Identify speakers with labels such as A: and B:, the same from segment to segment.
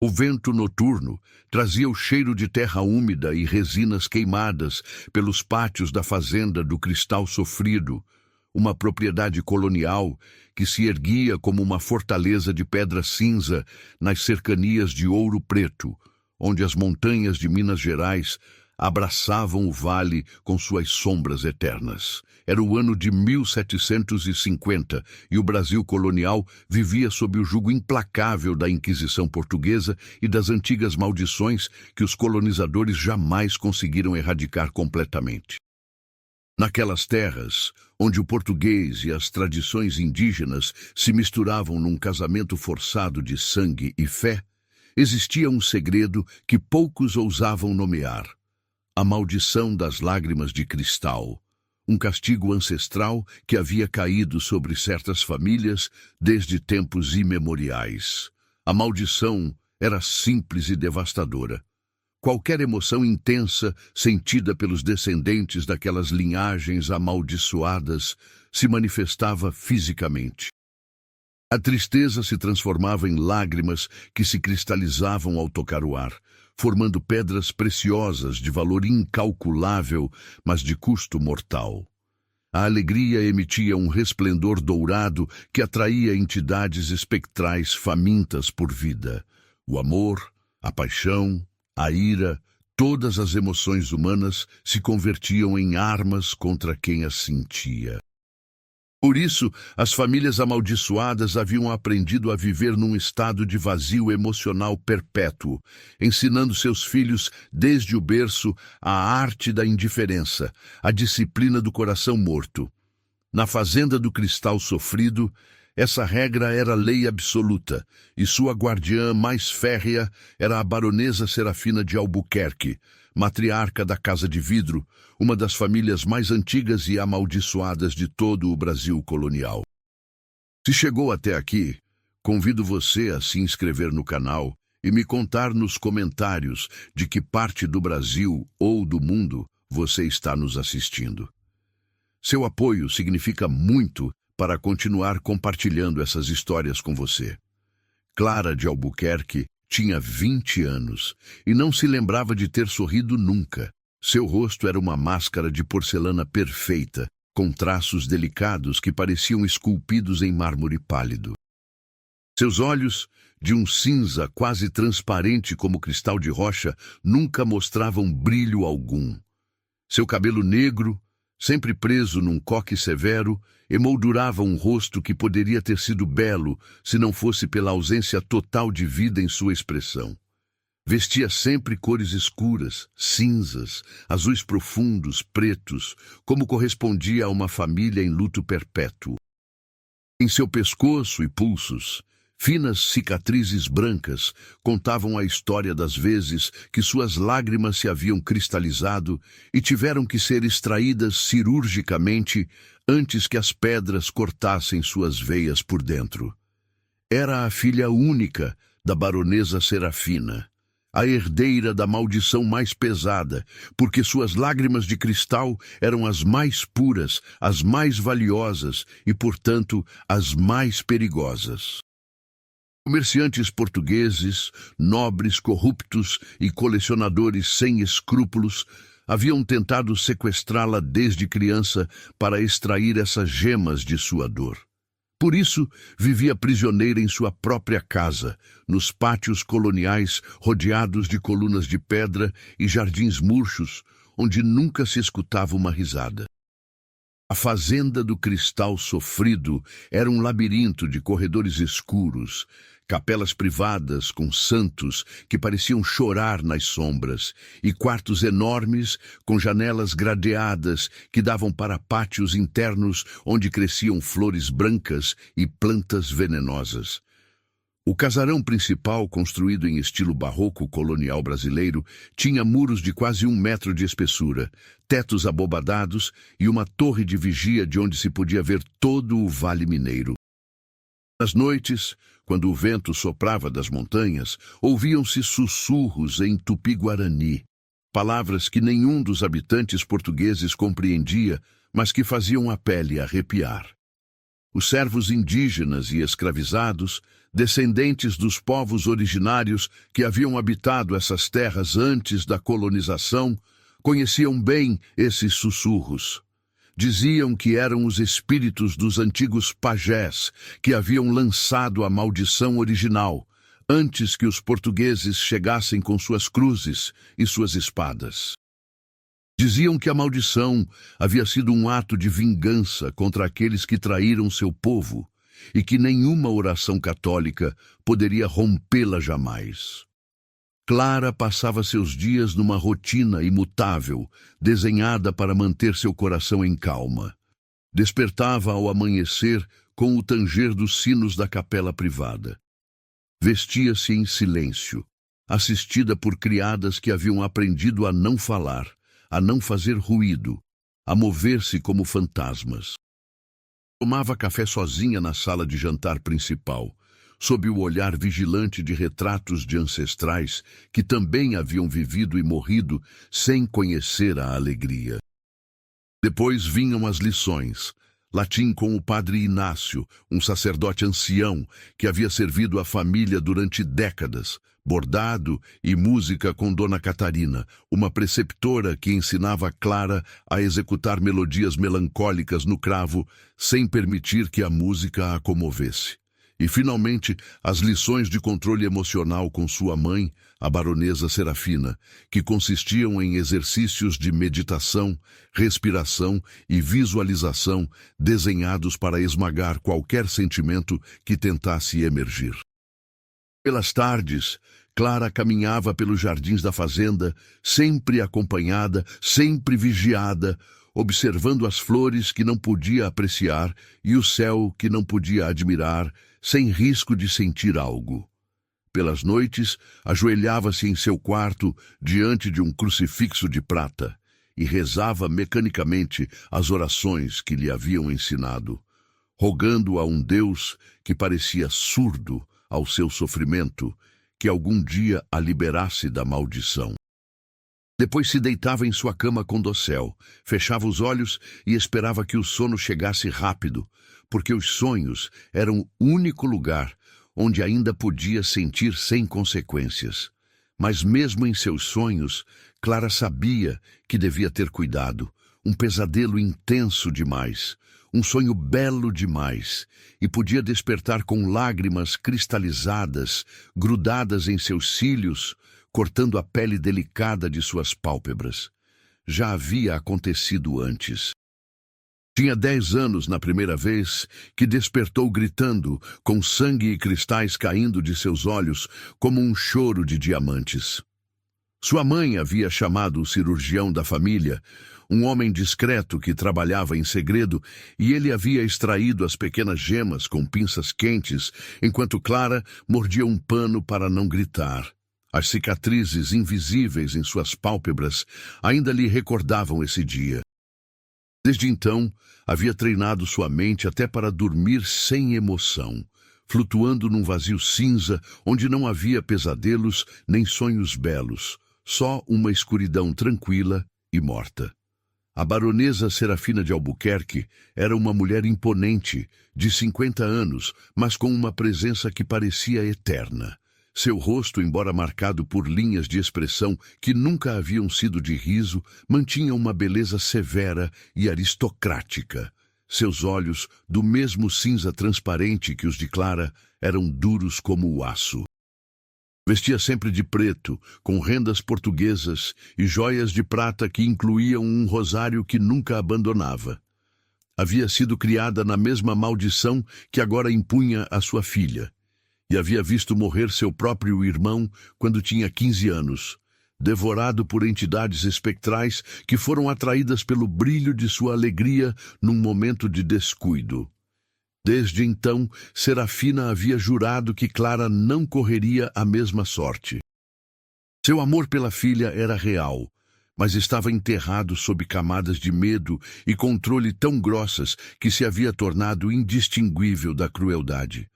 A: O vento noturno trazia o cheiro de terra úmida e resinas queimadas pelos pátios da fazenda do Cristal Sofrido, uma propriedade colonial que se erguia como uma fortaleza de pedra cinza nas cercanias de Ouro Preto, onde as montanhas de Minas Gerais abraçavam o vale com suas sombras eternas. Era o ano de 1750 e o Brasil colonial vivia sob o jugo implacável da Inquisição Portuguesa e das antigas maldições que os colonizadores jamais conseguiram erradicar completamente. Naquelas terras, onde o português e as tradições indígenas se misturavam num casamento forçado de sangue e fé, existia um segredo que poucos ousavam nomear: a maldição das lágrimas de cristal, um castigo ancestral que havia caído sobre certas famílias desde tempos imemoriais. A maldição era simples e devastadora. Qualquer emoção intensa sentida pelos descendentes daquelas linhagens amaldiçoadas se manifestava fisicamente. A tristeza se transformava em lágrimas que se cristalizavam ao tocar o ar, formando pedras preciosas de valor incalculável, mas de custo mortal. A alegria emitia um resplendor dourado que atraía entidades espectrais famintas por vida. O amor, a paixão, a ira, todas as emoções humanas se convertiam em armas contra quem as sentia. Por isso, as famílias amaldiçoadas haviam aprendido a viver num estado de vazio emocional perpétuo, ensinando seus filhos desde o berço a arte da indiferença, a disciplina do coração morto. Na fazenda do Cristal Sofrido, essa regra era lei absoluta, e sua guardiã mais férrea era a baronesa Serafina de Albuquerque, matriarca da Casa de Vidro, uma das famílias mais antigas e amaldiçoadas de todo o Brasil colonial. Se chegou até aqui, convido você a se inscrever no canal e me contar nos comentários de que parte do Brasil ou do mundo você está nos assistindo. Seu apoio significa muito para continuar compartilhando essas histórias com você. Clara de Albuquerque tinha 20 anos e não se lembrava de ter sorrido nunca. Seu rosto era uma máscara de porcelana perfeita, com traços delicados que pareciam esculpidos em mármore pálido. Seus olhos, de um cinza quase transparente como cristal de rocha, nunca mostravam brilho algum. Seu cabelo negro, sempre preso num coque severo, emoldurava um rosto que poderia ter sido belo se não fosse pela ausência total de vida em sua expressão. Vestia sempre cores escuras, cinzas, azuis profundos, pretos, como correspondia a uma família em luto perpétuo. Em seu pescoço e pulsos, finas cicatrizes brancas contavam a história das vezes que suas lágrimas se haviam cristalizado e tiveram que ser extraídas cirurgicamente antes que as pedras cortassem suas veias por dentro. Era a filha única da baronesa Serafina, a herdeira da maldição mais pesada, porque suas lágrimas de cristal eram as mais puras, as mais valiosas e, portanto, as mais perigosas. Comerciantes portugueses, nobres corruptos e colecionadores sem escrúpulos haviam tentado sequestrá-la desde criança para extrair essas gemas de sua dor. Por isso, vivia prisioneira em sua própria casa, nos pátios coloniais rodeados de colunas de pedra e jardins murchos, onde nunca se escutava uma risada. A fazenda do Cristal Sofrido era um labirinto de corredores escuros, capelas privadas com santos que pareciam chorar nas sombras, e quartos enormes com janelas gradeadas que davam para pátios internos onde cresciam flores brancas e plantas venenosas. O casarão principal, construído em estilo barroco colonial brasileiro, tinha muros de quase 1 metro de espessura, tetos abobadados e uma torre de vigia de onde se podia ver todo o Vale Mineiro. Nas noites, quando o vento soprava das montanhas, ouviam-se sussurros em tupi-guarani, palavras que nenhum dos habitantes portugueses compreendia, mas que faziam a pele arrepiar. Os servos indígenas e escravizados descendentes dos povos originários que haviam habitado essas terras antes da colonização, conheciam bem esses sussurros. Diziam que eram os espíritos dos antigos pajés que haviam lançado a maldição original, antes que os portugueses chegassem com suas cruzes e suas espadas. Diziam que a maldição havia sido um ato de vingança contra aqueles que traíram seu povo e que nenhuma oração católica poderia rompê-la jamais. Clara passava seus dias numa rotina imutável, desenhada para manter seu coração em calma. Despertava ao amanhecer com o tanger dos sinos da capela privada. Vestia-se em silêncio, assistida por criadas que haviam aprendido a não falar, a não fazer ruído, a mover-se como fantasmas. Tomava café sozinha na sala de jantar principal, sob o olhar vigilante de retratos de ancestrais que também haviam vivido e morrido sem conhecer a alegria. Depois vinham as lições, latim com o padre Inácio, um sacerdote ancião que havia servido a família durante décadas, bordado e música com Dona Catarina, uma preceptora que ensinava a Clara a executar melodias melancólicas no cravo sem permitir que a música a comovesse. E, finalmente, as lições de controle emocional com sua mãe, a baronesa Serafina, que consistiam em exercícios de meditação, respiração e visualização desenhados para esmagar qualquer sentimento que tentasse emergir. Pelas tardes, Clara caminhava pelos jardins da fazenda, sempre acompanhada, sempre vigiada, observando as flores que não podia apreciar e o céu que não podia admirar, sem risco de sentir algo. Pelas noites, ajoelhava-se em seu quarto diante de um crucifixo de prata e rezava mecanicamente as orações que lhe haviam ensinado, rogando a um Deus que parecia surdo ao seu sofrimento, que algum dia a liberasse da maldição. Depois se deitava em sua cama com dossel, fechava os olhos e esperava que o sono chegasse rápido, porque os sonhos eram o único lugar onde ainda podia sentir sem consequências. Mas mesmo em seus sonhos, Clara sabia que devia ter cuidado. Um pesadelo intenso demais, um sonho belo demais, e podia despertar com lágrimas cristalizadas, grudadas em seus cílios, cortando a pele delicada de suas pálpebras. Já havia acontecido antes. Tinha 10 anos na primeira vez que despertou gritando, com sangue e cristais caindo de seus olhos como um choro de diamantes. Sua mãe havia chamado o cirurgião da família, um homem discreto que trabalhava em segredo, e ele havia extraído as pequenas gemas com pinças quentes, enquanto Clara mordia um pano para não gritar. As cicatrizes invisíveis em suas pálpebras ainda lhe recordavam esse dia. Desde então, havia treinado sua mente até para dormir sem emoção, flutuando num vazio cinza onde não havia pesadelos nem sonhos belos, só uma escuridão tranquila e morta. A baronesa Serafina de Albuquerque era uma mulher imponente, de 50 anos, mas com uma presença que parecia eterna. Seu rosto, embora marcado por linhas de expressão que nunca haviam sido de riso, mantinha uma beleza severa e aristocrática. Seus olhos, do mesmo cinza transparente que os de Clara, eram duros como o aço. Vestia sempre de preto, com rendas portuguesas e joias de prata que incluíam um rosário que nunca abandonava. Havia sido criada na mesma maldição que agora impunha a sua filha, e havia visto morrer seu próprio irmão quando tinha 15 anos, devorado por entidades espectrais que foram atraídas pelo brilho de sua alegria num momento de descuido. Desde então, Serafina havia jurado que Clara não correria a mesma sorte. Seu amor pela filha era real, mas estava enterrado sob camadas de medo e controle tão grossas que se havia tornado indistinguível da crueldade.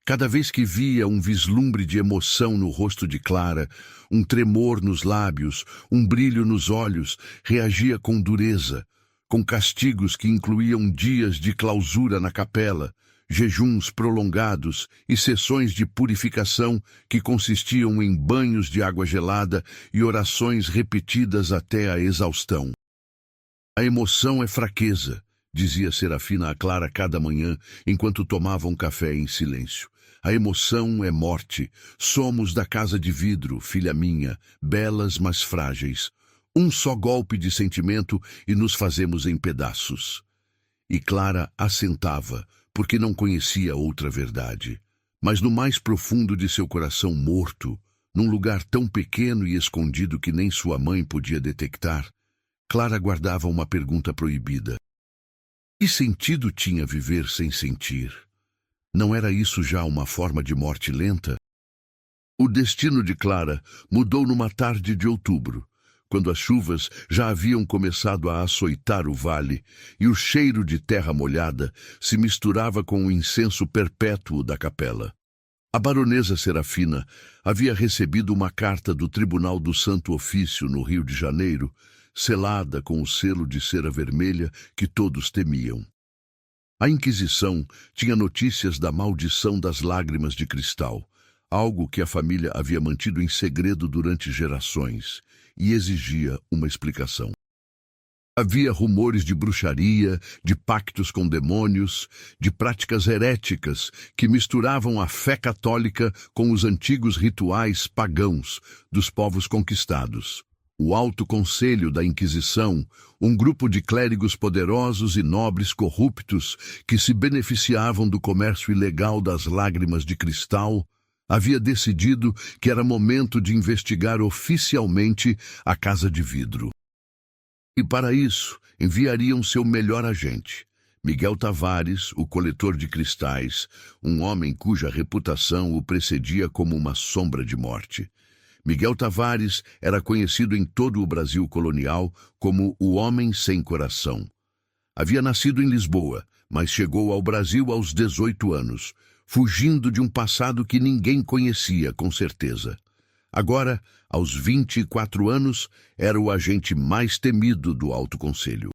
A: Cada vez que via um vislumbre de emoção no rosto de Clara, um tremor nos lábios, um brilho nos olhos, reagia com dureza, com castigos que incluíam dias de clausura na capela, jejuns prolongados e sessões de purificação que consistiam em banhos de água gelada e orações repetidas até a exaustão. A emoção é fraqueza, dizia Serafina a Clara cada manhã, enquanto tomavam café em silêncio. A emoção é morte. Somos da casa de vidro, filha minha, belas mas frágeis. Um só golpe de sentimento e nos fazemos em pedaços. E Clara assentava, porque não conhecia outra verdade. Mas no mais profundo de seu coração morto, num lugar tão pequeno e escondido que nem sua mãe podia detectar, Clara guardava uma pergunta proibida. Que sentido tinha viver sem sentir? Não era isso já uma forma de morte lenta? O destino de Clara mudou numa tarde de outubro, quando as chuvas já haviam começado a açoitar o vale e o cheiro de terra molhada se misturava com o incenso perpétuo da capela. A baronesa Serafina havia recebido uma carta do Tribunal do Santo Ofício no Rio de Janeiro, selada com o selo de cera vermelha que todos temiam. A Inquisição tinha notícias da maldição das lágrimas de cristal, algo que a família havia mantido em segredo durante gerações, e exigia uma explicação. Havia rumores de bruxaria, de pactos com demônios, de práticas heréticas que misturavam a fé católica com os antigos rituais pagãos dos povos conquistados. O Alto Conselho da Inquisição, um grupo de clérigos poderosos e nobres corruptos que se beneficiavam do comércio ilegal das lágrimas de cristal, havia decidido que era momento de investigar oficialmente a Casa de Vidro. E para isso, enviariam seu melhor agente, Miguel Tavares, o coletor de cristais, um homem cuja reputação o precedia como uma sombra de morte. Miguel Tavares era conhecido em todo o Brasil colonial como o Homem Sem Coração. Havia nascido em Lisboa, mas chegou ao Brasil aos 18 anos, fugindo de um passado que ninguém conhecia com certeza. Agora, aos 24 anos, era o agente mais temido do Alto Conselho.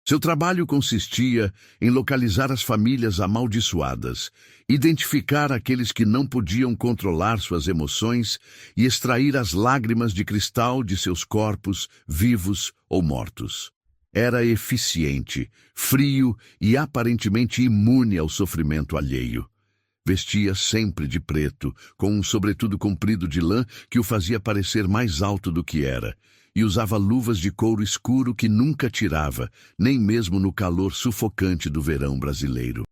A: Seu trabalho consistia em localizar as famílias amaldiçoadas, identificar aqueles que não podiam controlar suas emoções e extrair as lágrimas de cristal de seus corpos, vivos ou mortos. Era eficiente, frio e aparentemente imune ao sofrimento alheio. Vestia sempre de preto, com um sobretudo comprido de lã que o fazia parecer mais alto do que era, e usava luvas de couro escuro que nunca tirava, nem mesmo no calor sufocante do verão brasileiro.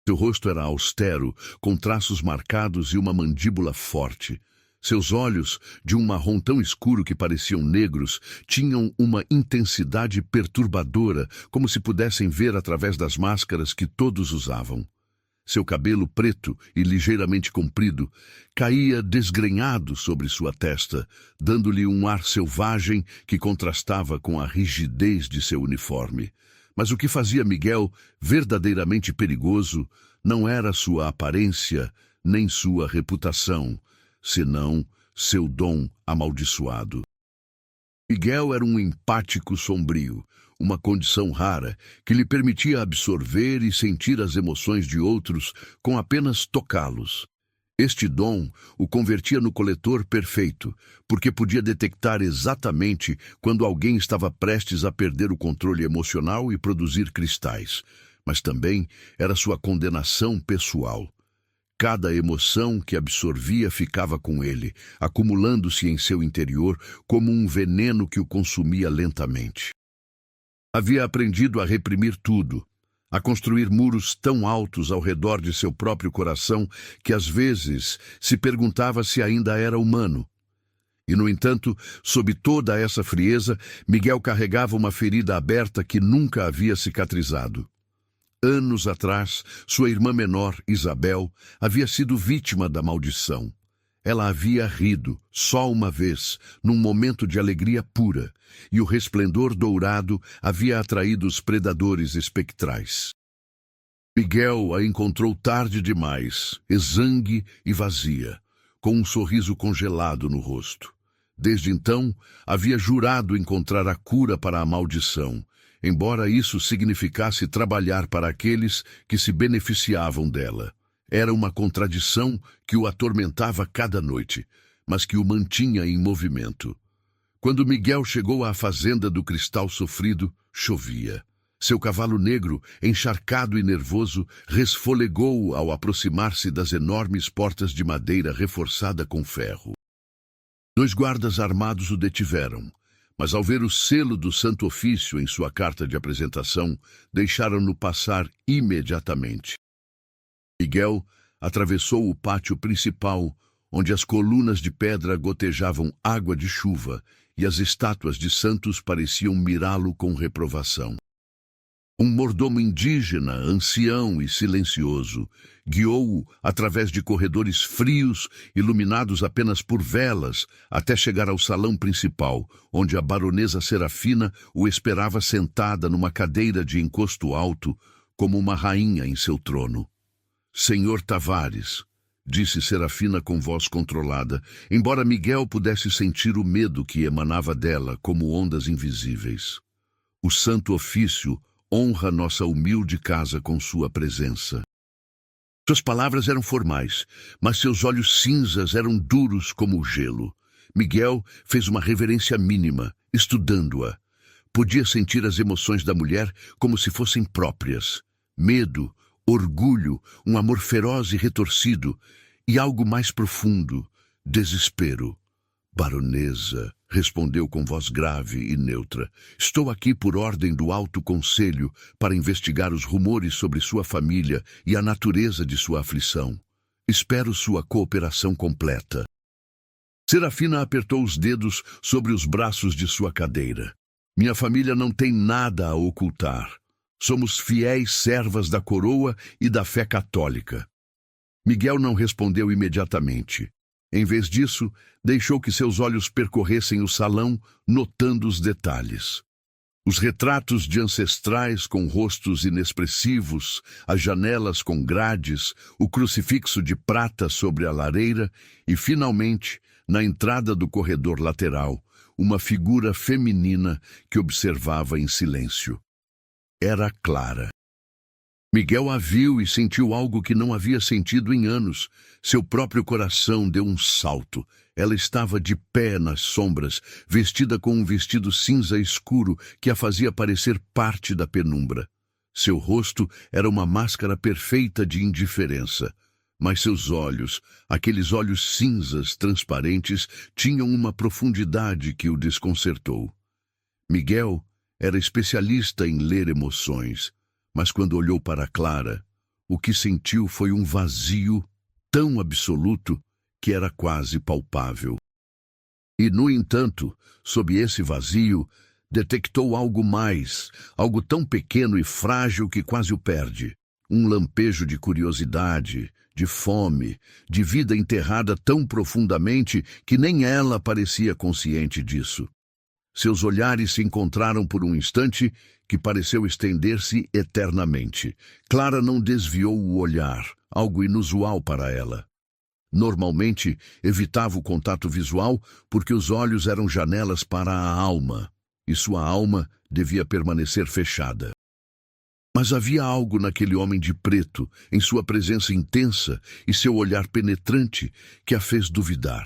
A: Seu rosto era austero, com traços marcados e uma mandíbula forte. Seus olhos, de um marrom tão escuro que pareciam negros, tinham uma intensidade perturbadora, como se pudessem ver através das máscaras que todos usavam. Seu cabelo preto e ligeiramente comprido caía desgrenhado sobre sua testa, dando-lhe um ar selvagem que contrastava com a rigidez de seu uniforme. Mas o que fazia Miguel verdadeiramente perigoso não era sua aparência nem sua reputação, senão seu dom amaldiçoado. Miguel era um empático sombrio, uma condição rara que lhe permitia absorver e sentir as emoções de outros com apenas tocá-los. Este dom o convertia no coletor perfeito, porque podia detectar exatamente quando alguém estava prestes a perder o controle emocional e produzir cristais, mas também era sua condenação pessoal. Cada emoção que absorvia ficava com ele, acumulando-se em seu interior como um veneno que o consumia lentamente. Havia aprendido a reprimir tudo, a construir muros tão altos ao redor de seu próprio coração que às vezes se perguntava se ainda era humano. E, no entanto, sob toda essa frieza, Miguel carregava uma ferida aberta que nunca havia cicatrizado. Anos atrás, sua irmã menor, Isabel, havia sido vítima da maldição. Ela havia rido, só uma vez, num momento de alegria pura, e o resplendor dourado havia atraído os predadores espectrais. Miguel a encontrou tarde demais, exangue e vazia, com um sorriso congelado no rosto. Desde então, havia jurado encontrar a cura para a maldição, embora isso significasse trabalhar para aqueles que se beneficiavam dela. Era uma contradição que o atormentava cada noite, mas que o mantinha em movimento. Quando Miguel chegou à fazenda do Cristal Sofrido, chovia. Seu cavalo negro, encharcado e nervoso, resfolegou ao aproximar-se das enormes portas de madeira reforçada com ferro. 2 guardas armados o detiveram, mas ao ver o selo do Santo Ofício em sua carta de apresentação, deixaram-no passar imediatamente. Miguel atravessou o pátio principal, onde as colunas de pedra gotejavam água de chuva e as estátuas de santos pareciam mirá-lo com reprovação. Um mordomo indígena, ancião e silencioso, guiou-o através de corredores frios, iluminados apenas por velas, até chegar ao salão principal, onde a baronesa Serafina o esperava sentada numa cadeira de encosto alto, como uma rainha em seu trono. Senhor Tavares, disse Serafina com voz controlada, embora Miguel pudesse sentir o medo que emanava dela como ondas invisíveis. O Santo Ofício honra nossa humilde casa com sua presença. Suas palavras eram formais, mas seus olhos cinzas eram duros como o gelo. Miguel fez uma reverência mínima, estudando-a. Podia sentir as emoções da mulher como se fossem próprias. Medo, orgulho, um amor feroz e retorcido, e algo mais profundo, desespero. Baronesa, respondeu com voz grave e neutra, estou aqui por ordem do Alto Conselho para investigar os rumores sobre sua família e a natureza de sua aflição. Espero sua cooperação completa. Serafina apertou os dedos sobre os braços de sua cadeira. Minha família não tem nada a ocultar. Somos fiéis servas da coroa e da fé católica. Miguel não respondeu imediatamente. Em vez disso, deixou que seus olhos percorressem o salão, notando os detalhes. Os retratos de ancestrais com rostos inexpressivos, as janelas com grades, o crucifixo de prata sobre a lareira e, finalmente, na entrada do corredor lateral, uma figura feminina que observava em silêncio. Era Clara. Miguel a viu e sentiu algo que não havia sentido em anos. Seu próprio coração deu um salto. Ela estava de pé nas sombras, vestida com um vestido cinza escuro que a fazia parecer parte da penumbra. Seu rosto era uma máscara perfeita de indiferença. Mas seus olhos, aqueles olhos cinzas transparentes, tinham uma profundidade que o desconcertou. Miguel era especialista em ler emoções. Mas quando olhou para Clara, o que sentiu foi um vazio tão absoluto que era quase palpável. E, no entanto, sob esse vazio, detectou algo mais, algo tão pequeno e frágil que quase o perde. Um lampejo de curiosidade, de fome, de vida enterrada tão profundamente que nem ela parecia consciente disso. Seus olhares se encontraram por um instante que pareceu estender-se eternamente. Clara não desviou o olhar, algo inusual para ela. Normalmente, evitava o contato visual porque os olhos eram janelas para a alma, e sua alma devia permanecer fechada. Mas havia algo naquele homem de preto, em sua presença intensa e seu olhar penetrante, que a fez duvidar.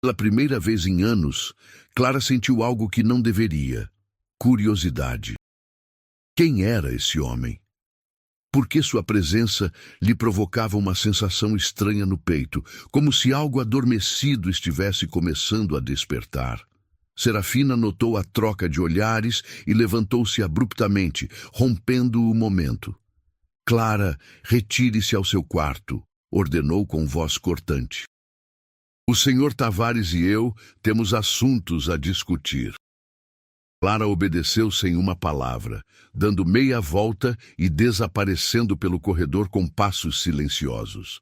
A: Pela primeira vez em anos, Clara sentiu algo que não deveria: curiosidade. Quem era esse homem? Por que sua presença lhe provocava uma sensação estranha no peito, como se algo adormecido estivesse começando a despertar? Serafina notou a troca de olhares e levantou-se abruptamente, rompendo o momento. Clara, retire-se ao seu quarto, ordenou com voz cortante. O senhor Tavares e eu temos assuntos a discutir. Clara obedeceu sem uma palavra, dando meia volta e desaparecendo pelo corredor com passos silenciosos.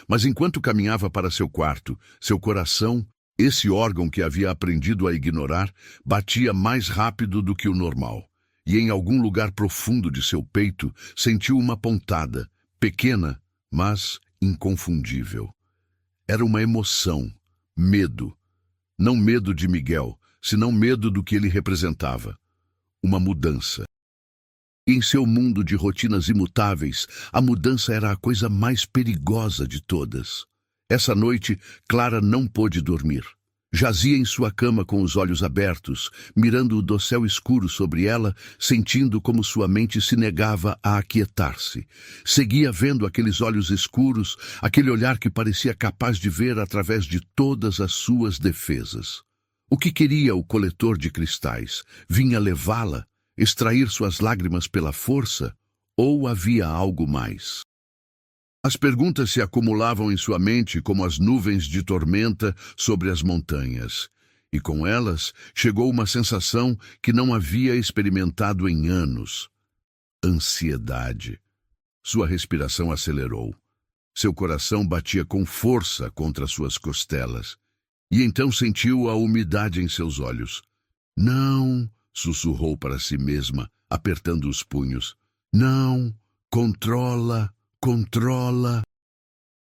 A: Mas enquanto caminhava para seu quarto, seu coração, esse órgão que havia aprendido a ignorar, batia mais rápido do que o normal. E em algum lugar profundo de seu peito, sentiu uma pontada, pequena, mas inconfundível. Era uma emoção, medo. Não medo de Miguel, senão medo do que ele representava. uma mudança. E em seu mundo de rotinas imutáveis, a mudança era a coisa mais perigosa de todas. Essa noite, Clara não pôde dormir. Jazia em sua cama com os olhos abertos, mirando o dossel escuro sobre ela, sentindo como sua mente se negava a aquietar-se. Seguia vendo aqueles olhos escuros, aquele olhar que parecia capaz de ver através de todas as suas defesas. O que queria o coletor de cristais? Vinha levá-la? Extrair suas lágrimas pela força? Ou havia algo mais? As perguntas se acumulavam em sua mente como as nuvens de tormenta sobre as montanhas. E com elas chegou uma sensação que não havia experimentado em anos. Ansiedade. Sua respiração acelerou. Seu coração batia com força contra suas costelas. E então sentiu a umidade em seus olhos. Não, sussurrou para si mesma, apertando os punhos. Não, controla. Controla.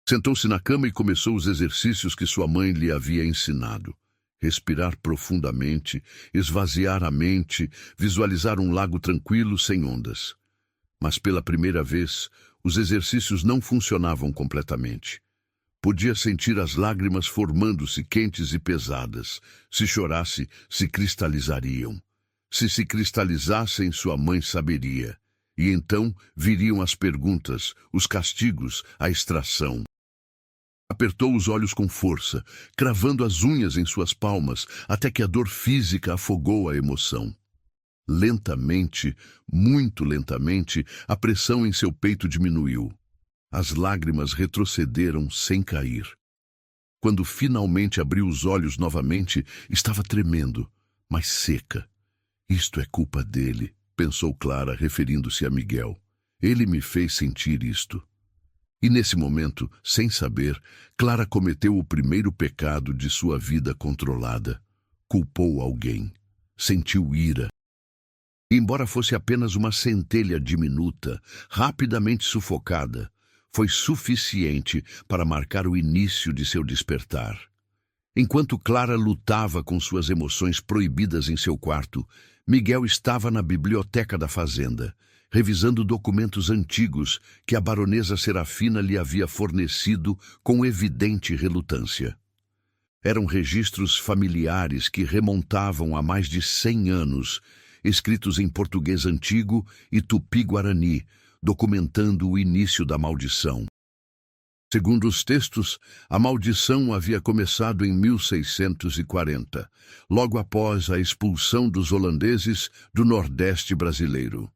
A: Sentou-se na cama e começou os exercícios que sua mãe lhe havia ensinado. Respirar profundamente, esvaziar a mente, visualizar um lago tranquilo sem ondas. Mas pela primeira vez, os exercícios não funcionavam completamente. Podia sentir as lágrimas formando-se quentes e pesadas. Se chorasse, se cristalizariam. Se cristalizassem, sua mãe saberia. E então viriam as perguntas, os castigos, a extração. Apertou os olhos com força, cravando as unhas em suas palmas, até que a dor física afogou a emoção. Lentamente, muito lentamente, a pressão em seu peito diminuiu. As lágrimas retrocederam sem cair. Quando finalmente abriu os olhos novamente, estava tremendo, mas seca. Isto é culpa dele, pensou Clara, referindo-se a Miguel. Ele me fez sentir isto. E nesse momento, sem saber, Clara cometeu o primeiro pecado de sua vida controlada. Culpou alguém. Sentiu ira. E embora fosse apenas uma centelha diminuta, rapidamente sufocada, foi suficiente para marcar o início de seu despertar. Enquanto Clara lutava com suas emoções proibidas em seu quarto, Miguel estava na biblioteca da fazenda, revisando documentos antigos que a baronesa Serafina lhe havia fornecido com evidente relutância. Eram registros familiares que remontavam a mais de 100 anos, escritos em português antigo e tupi-guarani, documentando o início da maldição. Segundo os textos, a maldição havia começado em 1640, logo após a expulsão dos holandeses do Nordeste brasileiro.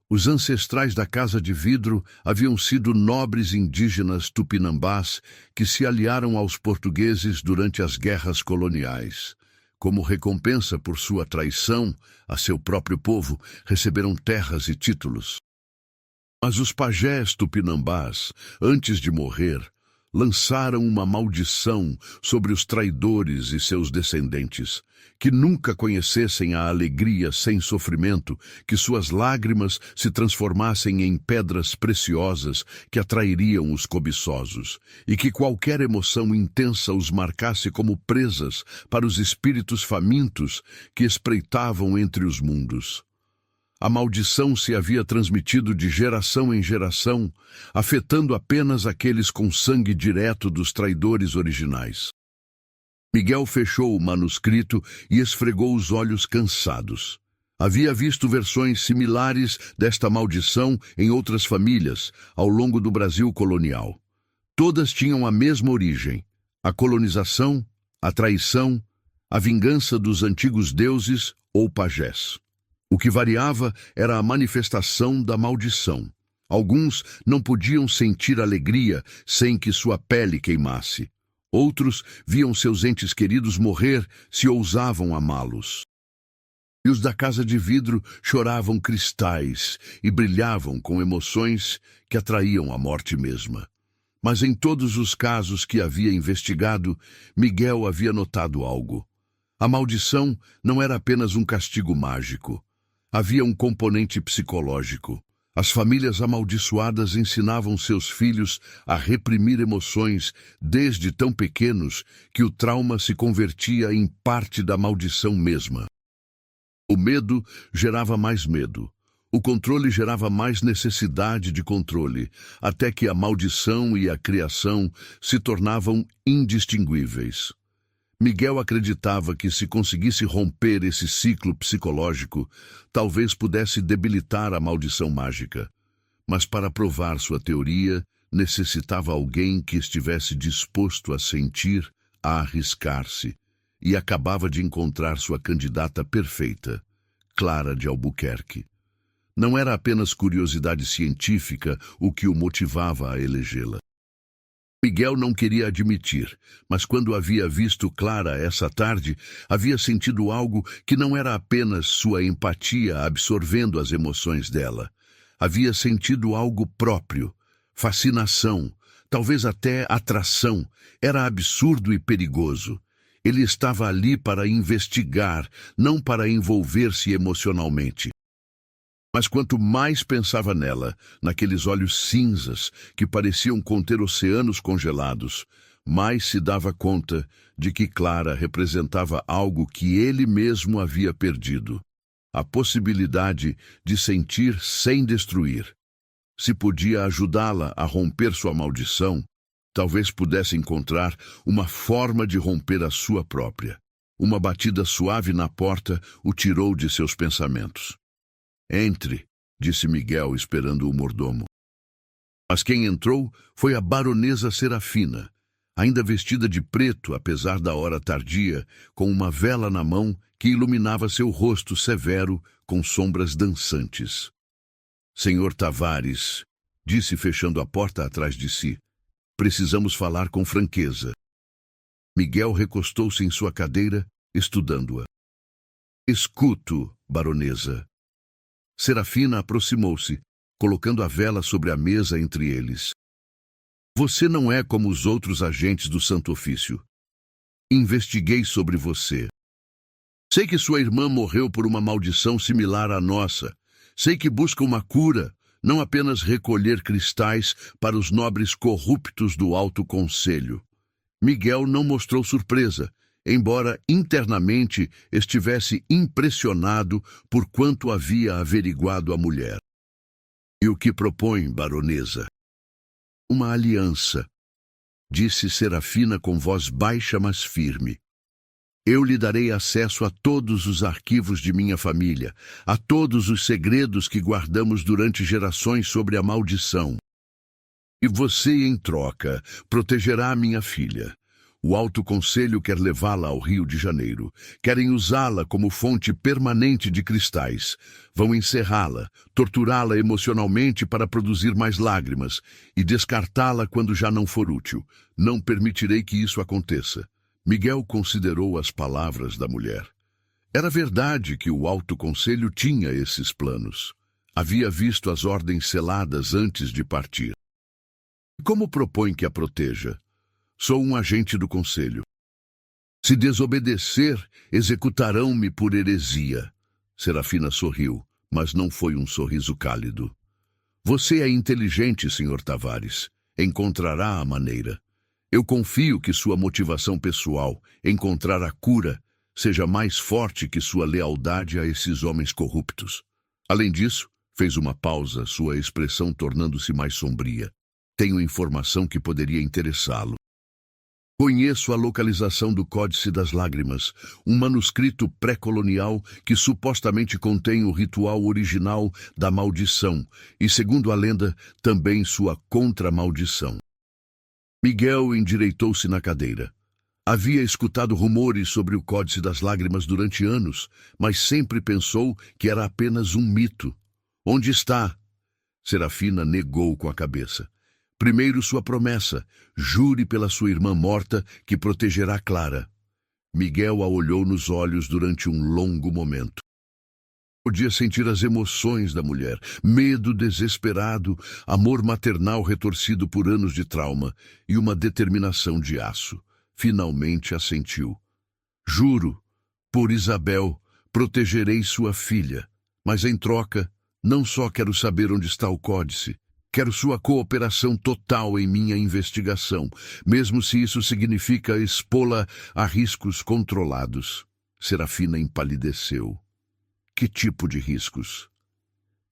A: Os ancestrais da Casa de Vidro haviam sido nobres indígenas tupinambás que se aliaram aos portugueses durante as guerras coloniais. Como recompensa por sua traição a seu próprio povo, receberam terras e títulos. Mas os pajés tupinambás, antes de morrer, lançaram uma maldição sobre os traidores e seus descendentes, que nunca conhecessem a alegria sem sofrimento, que suas lágrimas se transformassem em pedras preciosas que atrairiam os cobiçosos, e que qualquer emoção intensa os marcasse como presas para os espíritos famintos que espreitavam entre os mundos. A maldição se havia transmitido de geração em geração, afetando apenas aqueles com sangue direto dos traidores originais. Miguel fechou o manuscrito e esfregou os olhos cansados. Havia visto versões similares desta maldição em outras famílias ao longo do Brasil colonial. Todas tinham a mesma origem: a colonização, a traição, a vingança dos antigos deuses ou pajés. O que variava era a manifestação da maldição. Alguns não podiam sentir alegria sem que sua pele queimasse. Outros viam seus entes queridos morrer se ousavam amá-los. E os da Casa de Vidro choravam cristais e brilhavam com emoções que atraíam a morte mesma. Mas em todos os casos que havia investigado, Miguel havia notado algo. A maldição não era apenas um castigo mágico. Havia um componente psicológico. As famílias amaldiçoadas ensinavam seus filhos a reprimir emoções desde tão pequenos que o trauma se convertia em parte da maldição mesma. O medo gerava mais medo. O controle gerava mais necessidade de controle, até que a maldição e a criação se tornavam indistinguíveis. Miguel acreditava que, se conseguisse romper esse ciclo psicológico, talvez pudesse debilitar a maldição mágica. Mas para provar sua teoria, necessitava alguém que estivesse disposto a sentir, a arriscar-se, e acabava de encontrar sua candidata perfeita, Clara de Albuquerque. Não era apenas curiosidade científica o que o motivava a elegê-la. Miguel não queria admitir, mas quando havia visto Clara essa tarde, havia sentido algo que não era apenas sua empatia absorvendo as emoções dela. Havia sentido algo próprio, fascinação, talvez até atração. Era absurdo e perigoso. Ele estava ali para investigar, não para envolver-se emocionalmente. Mas quanto mais pensava nela, naqueles olhos cinzas que pareciam conter oceanos congelados, mais se dava conta de que Clara representava algo que ele mesmo havia perdido: a possibilidade de sentir sem destruir. Se podia ajudá-la a romper sua maldição, talvez pudesse encontrar uma forma de romper a sua própria. Uma batida suave na porta o tirou de seus pensamentos. "Entre", disse Miguel, esperando o mordomo. Mas quem entrou foi a baronesa Serafina, ainda vestida de preto apesar da hora tardia, com uma vela na mão que iluminava seu rosto severo com sombras dançantes. "Senhor Tavares", disse fechando a porta atrás de si, "precisamos falar com franqueza." Miguel recostou-se em sua cadeira, estudando-a. "Escuto, baronesa." Serafina aproximou-se, colocando a vela sobre a mesa entre eles. "Você não é como os outros agentes do Santo Ofício. Investiguei sobre você. Sei que sua irmã morreu por uma maldição similar à nossa. Sei que busca uma cura, não apenas recolher cristais para os nobres corruptos do Alto Conselho." Miguel não mostrou surpresa, embora internamente estivesse impressionado por quanto havia averiguado a mulher. "E o que propõe, baronesa?" "Uma aliança", disse Serafina com voz baixa, mas firme. "Eu lhe darei acesso a todos os arquivos de minha família, a todos os segredos que guardamos durante gerações sobre a maldição. E você, em troca, protegerá a minha filha. O Alto Conselho quer levá-la ao Rio de Janeiro. Querem usá-la como fonte permanente de cristais. Vão encerrá-la, torturá-la emocionalmente para produzir mais lágrimas e descartá-la quando já não for útil. Não permitirei que isso aconteça." Miguel considerou as palavras da mulher. Era verdade que o Alto Conselho tinha esses planos. Havia visto as ordens seladas antes de partir. "Como propõe que a proteja?" "Sou um agente do Conselho. Se desobedecer, executarão-me por heresia." Serafina sorriu, mas não foi um sorriso cálido. "Você é inteligente, Sr. Tavares. Encontrará a maneira. Eu confio que sua motivação pessoal, encontrar a cura, seja mais forte que sua lealdade a esses homens corruptos." Além disso, fez uma pausa, sua expressão tornando-se mais sombria. "Tenho informação que poderia interessá-lo. Conheço a localização do Códice das Lágrimas, um manuscrito pré-colonial que supostamente contém o ritual original da maldição e, segundo a lenda, também sua contra-maldição." Miguel endireitou-se na cadeira. Havia escutado rumores sobre o Códice das Lágrimas durante anos, mas sempre pensou que era apenas um mito. "Onde está?" Serafina negou com a cabeça. "Primeiro sua promessa, jure pela sua irmã morta que protegerá Clara." Miguel a olhou nos olhos durante um longo momento. Podia sentir as emoções da mulher, medo desesperado, amor maternal retorcido por anos de trauma e uma determinação de aço. Finalmente assentiu. "Juro, por Isabel, protegerei sua filha, mas em troca, não só quero saber onde está o códice, quero sua cooperação total em minha investigação, mesmo se isso significa expô-la a riscos controlados." Serafina empalideceu. Que tipo de riscos?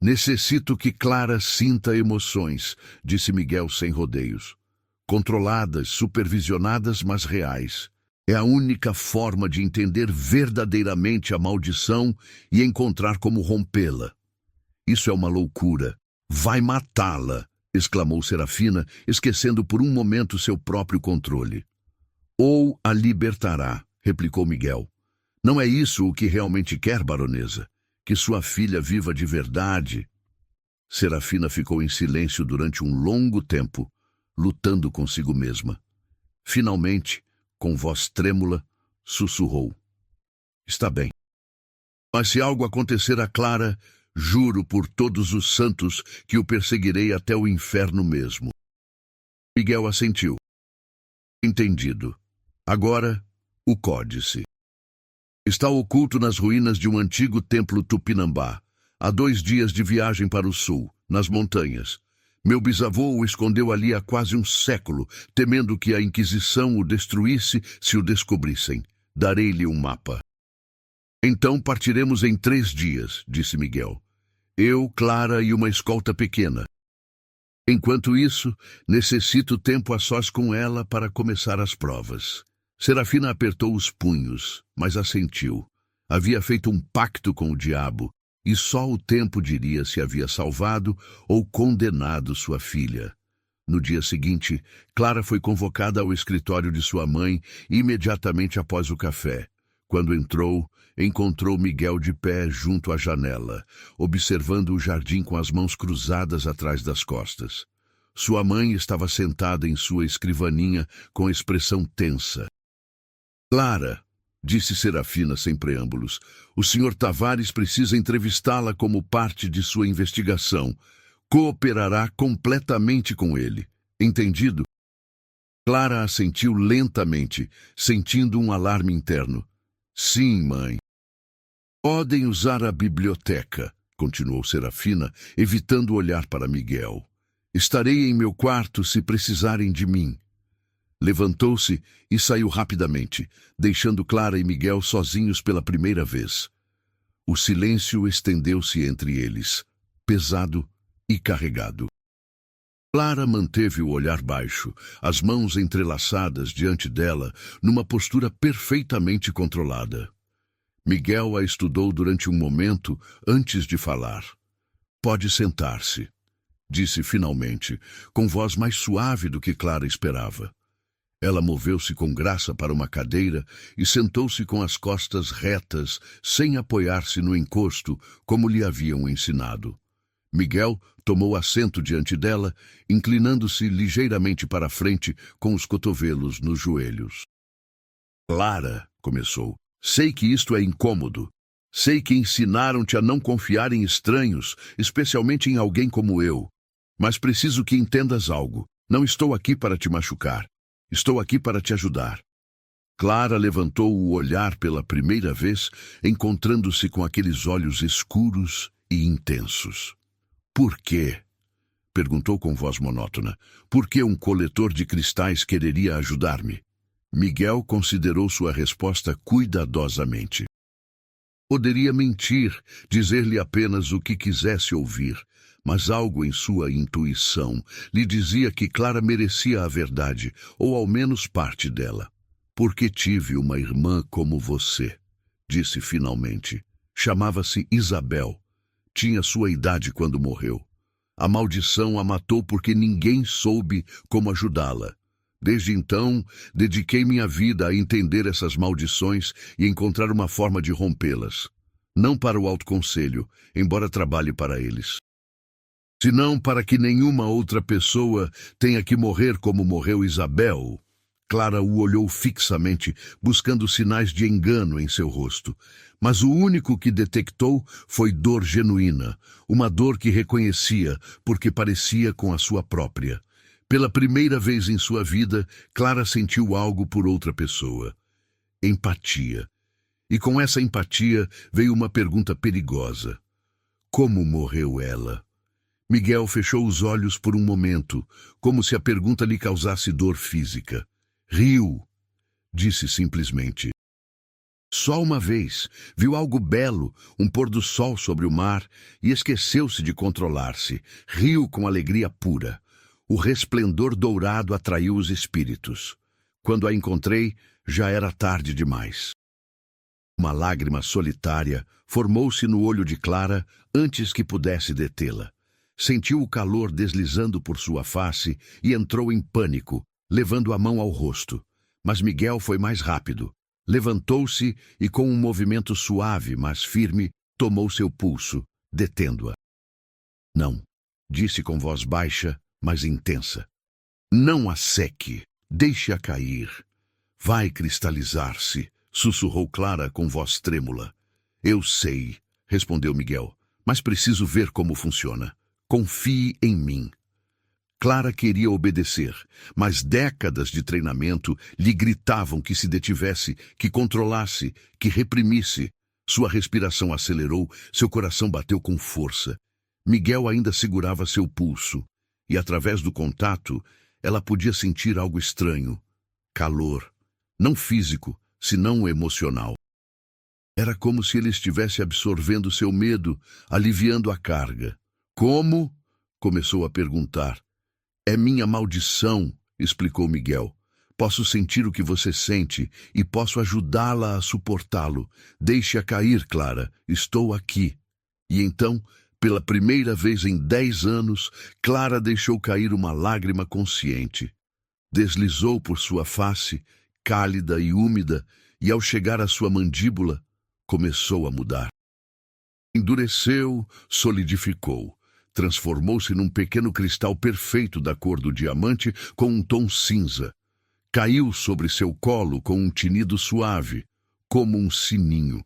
A: Necessito que Clara sinta emoções, disse Miguel sem rodeios. Controladas, supervisionadas, mas reais. É a única forma de entender verdadeiramente a maldição e encontrar como rompê-la. Isso é uma loucura. Vai matá-la, exclamou Serafina, esquecendo por um momento seu próprio controle. Ou a libertará, replicou Miguel. Não é isso o que realmente quer, baronesa? Que sua filha viva de verdade? Serafina ficou em silêncio durante um longo tempo, lutando consigo mesma. Finalmente, com voz trêmula, sussurrou. Está bem. Mas se algo acontecer a Clara, juro por todos os santos que o perseguirei até o inferno mesmo. Miguel assentiu. Entendido. Agora, o códice. Está oculto nas ruínas de um antigo templo Tupinambá, há 2 dias de viagem para o sul, nas montanhas. Meu bisavô o escondeu ali há quase um século, temendo que a Inquisição o destruísse se o descobrissem. Darei-lhe um mapa. Então partiremos em 3 dias, disse Miguel. Eu, Clara e uma escolta pequena. Enquanto isso, necessito tempo a sós com ela para começar as provas. Serafina apertou os punhos, mas assentiu. Havia feito um pacto com o diabo, e só o tempo diria se havia salvado ou condenado sua filha. No dia seguinte, Clara foi convocada ao escritório de sua mãe imediatamente após o café. Quando entrou, encontrou Miguel de pé junto à janela, observando o jardim com as mãos cruzadas atrás das costas. Sua mãe estava sentada em sua escrivaninha com expressão tensa. Clara, disse Serafina sem preâmbulos, o Sr. Tavares precisa entrevistá-la como parte de sua investigação. Cooperará completamente com ele. Entendido? Clara assentiu lentamente, sentindo um alarme interno. Sim, mãe. Podem usar a biblioteca, continuou Serafina, evitando olhar para Miguel. Estarei em meu quarto se precisarem de mim. Levantou-se e saiu rapidamente, deixando Clara e Miguel sozinhos pela primeira vez. O silêncio estendeu-se entre eles, pesado e carregado. Clara manteve o olhar baixo, as mãos entrelaçadas diante dela, numa postura perfeitamente controlada. Miguel a estudou durante um momento antes de falar. Pode sentar-se, disse finalmente, com voz mais suave do que Clara esperava. Ela moveu-se com graça para uma cadeira e sentou-se com as costas retas, sem apoiar-se no encosto, como lhe haviam ensinado. Miguel tomou assento diante dela, inclinando-se ligeiramente para a frente, com os cotovelos nos joelhos. Clara, começou, sei que isto é incômodo. Sei que ensinaram-te a não confiar em estranhos, especialmente em alguém como eu. Mas preciso que entendas algo. Não estou aqui para te machucar. Estou aqui para te ajudar. Clara levantou o olhar pela primeira vez, encontrando-se com aqueles olhos escuros e intensos. Por quê? Perguntou com voz monótona. Por que um coletor de cristais quereria ajudar-me? Miguel considerou sua resposta cuidadosamente. Poderia mentir, dizer-lhe apenas o que quisesse ouvir, mas algo em sua intuição lhe dizia que Clara merecia a verdade, ou ao menos parte dela. Porque tive uma irmã como você, disse finalmente. Chamava-se Isabel. Tinha sua idade quando morreu. A maldição a matou porque ninguém soube como ajudá-la. Desde então, dediquei minha vida a entender essas maldições e encontrar uma forma de rompê-las. Não para o alto conselho, embora trabalhe para eles. Senão para que nenhuma outra pessoa tenha que morrer como morreu Isabel. Clara o olhou fixamente, buscando sinais de engano em seu rosto. Mas o único que detectou foi dor genuína, uma dor que reconhecia, porque parecia com a sua própria. Pela primeira vez em sua vida, Clara sentiu algo por outra pessoa. Empatia. E com essa empatia veio uma pergunta perigosa. Como morreu ela? Miguel fechou os olhos por um momento, como se a pergunta lhe causasse dor física. Riu, disse simplesmente. Só uma vez viu algo belo, um pôr do sol sobre o mar, e esqueceu-se de controlar-se. Riu com alegria pura. O resplendor dourado atraiu os espíritos. Quando a encontrei, já era tarde demais. Uma lágrima solitária formou-se no olho de Clara antes que pudesse detê-la. Sentiu o calor deslizando por sua face e entrou em pânico, levando a mão ao rosto. Mas Miguel foi mais rápido. Levantou-se e, com um movimento suave, mas firme, tomou seu pulso, detendo-a. Não, disse com voz baixa, mas intensa. Não a seque, deixe-a cair. Vai cristalizar-se, sussurrou Clara com voz trêmula. Eu sei, respondeu Miguel, mas preciso ver como funciona. Confie em mim. Clara queria obedecer, mas décadas de treinamento lhe gritavam que se detivesse, que controlasse, que reprimisse. Sua respiração acelerou, seu coração bateu com força. Miguel ainda segurava seu pulso, e através do contato, ela podia sentir algo estranho. Calor, não físico, senão emocional. Era como se ele estivesse absorvendo seu medo, aliviando a carga. Como? Começou a perguntar. É minha maldição, explicou Miguel. Posso sentir o que você sente e posso ajudá-la a suportá-lo. Deixe-a cair, Clara. Estou aqui. E então, pela primeira vez em 10 anos, Clara deixou cair uma lágrima consciente. Deslizou por sua face, cálida e úmida, e ao chegar à sua mandíbula, começou a mudar. Endureceu, solidificou. Transformou-se num pequeno cristal perfeito da cor do diamante com um tom cinza. Caiu sobre seu colo com um tinido suave, como um sininho.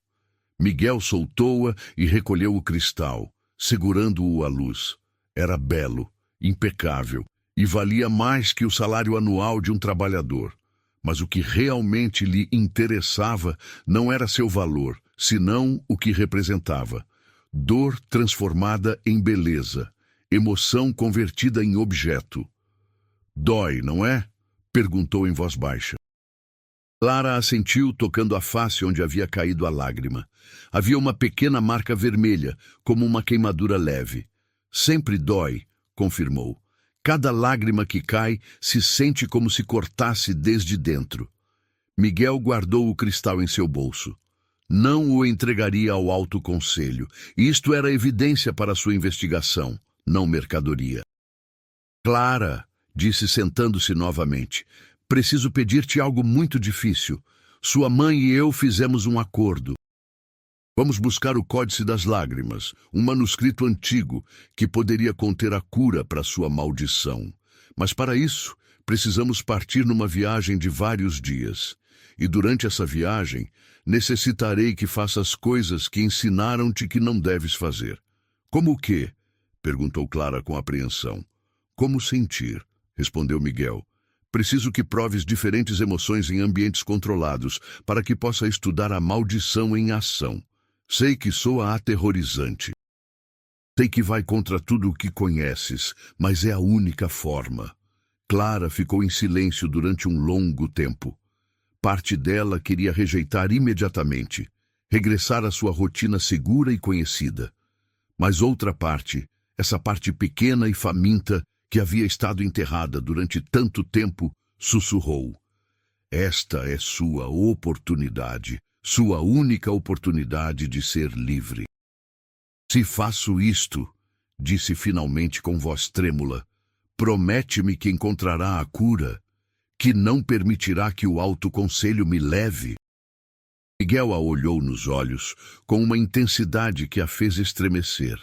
A: Miguel soltou-a e recolheu o cristal, segurando-o à luz. Era belo, impecável, e valia mais que o salário anual de um trabalhador. Mas o que realmente lhe interessava não era seu valor, senão o que representava. Dor transformada em beleza, emoção convertida em objeto. Dói, não é? Perguntou em voz baixa. Clara assentiu, tocando a face onde havia caído a lágrima. Havia uma pequena marca vermelha, como uma queimadura leve. Sempre dói, confirmou. Cada lágrima que cai se sente como se cortasse desde dentro. Miguel guardou o cristal em seu bolso. Não o entregaria ao Alto Conselho. Isto era evidência para sua investigação, não mercadoria. Clara, disse sentando-se novamente, preciso pedir-te algo muito difícil. Sua mãe e eu fizemos um acordo. Vamos buscar o Códice das Lágrimas, um manuscrito antigo que poderia conter a cura para sua maldição. Mas para isso, precisamos partir numa viagem de vários dias. E durante essa viagem, necessitarei que faças coisas que ensinaram-te que não deves fazer. Como o quê? Perguntou Clara com apreensão. Como sentir, respondeu Miguel. Preciso que proves diferentes emoções em ambientes controlados, para que possa estudar a maldição em ação. Sei que soa aterrorizante. Sei que vai contra tudo o que conheces, mas é a única forma. Clara ficou em silêncio durante um longo tempo. Parte dela queria rejeitar imediatamente, regressar à sua rotina segura e conhecida. Mas outra parte, essa parte pequena e faminta que havia estado enterrada durante tanto tempo, sussurrou. Esta é sua oportunidade, sua única oportunidade de ser livre. Se faço isto, disse finalmente com voz trêmula, promete-me que encontrará a cura, que não permitirá que o Alto Conselho me leve. Miguel a olhou nos olhos com uma intensidade que a fez estremecer.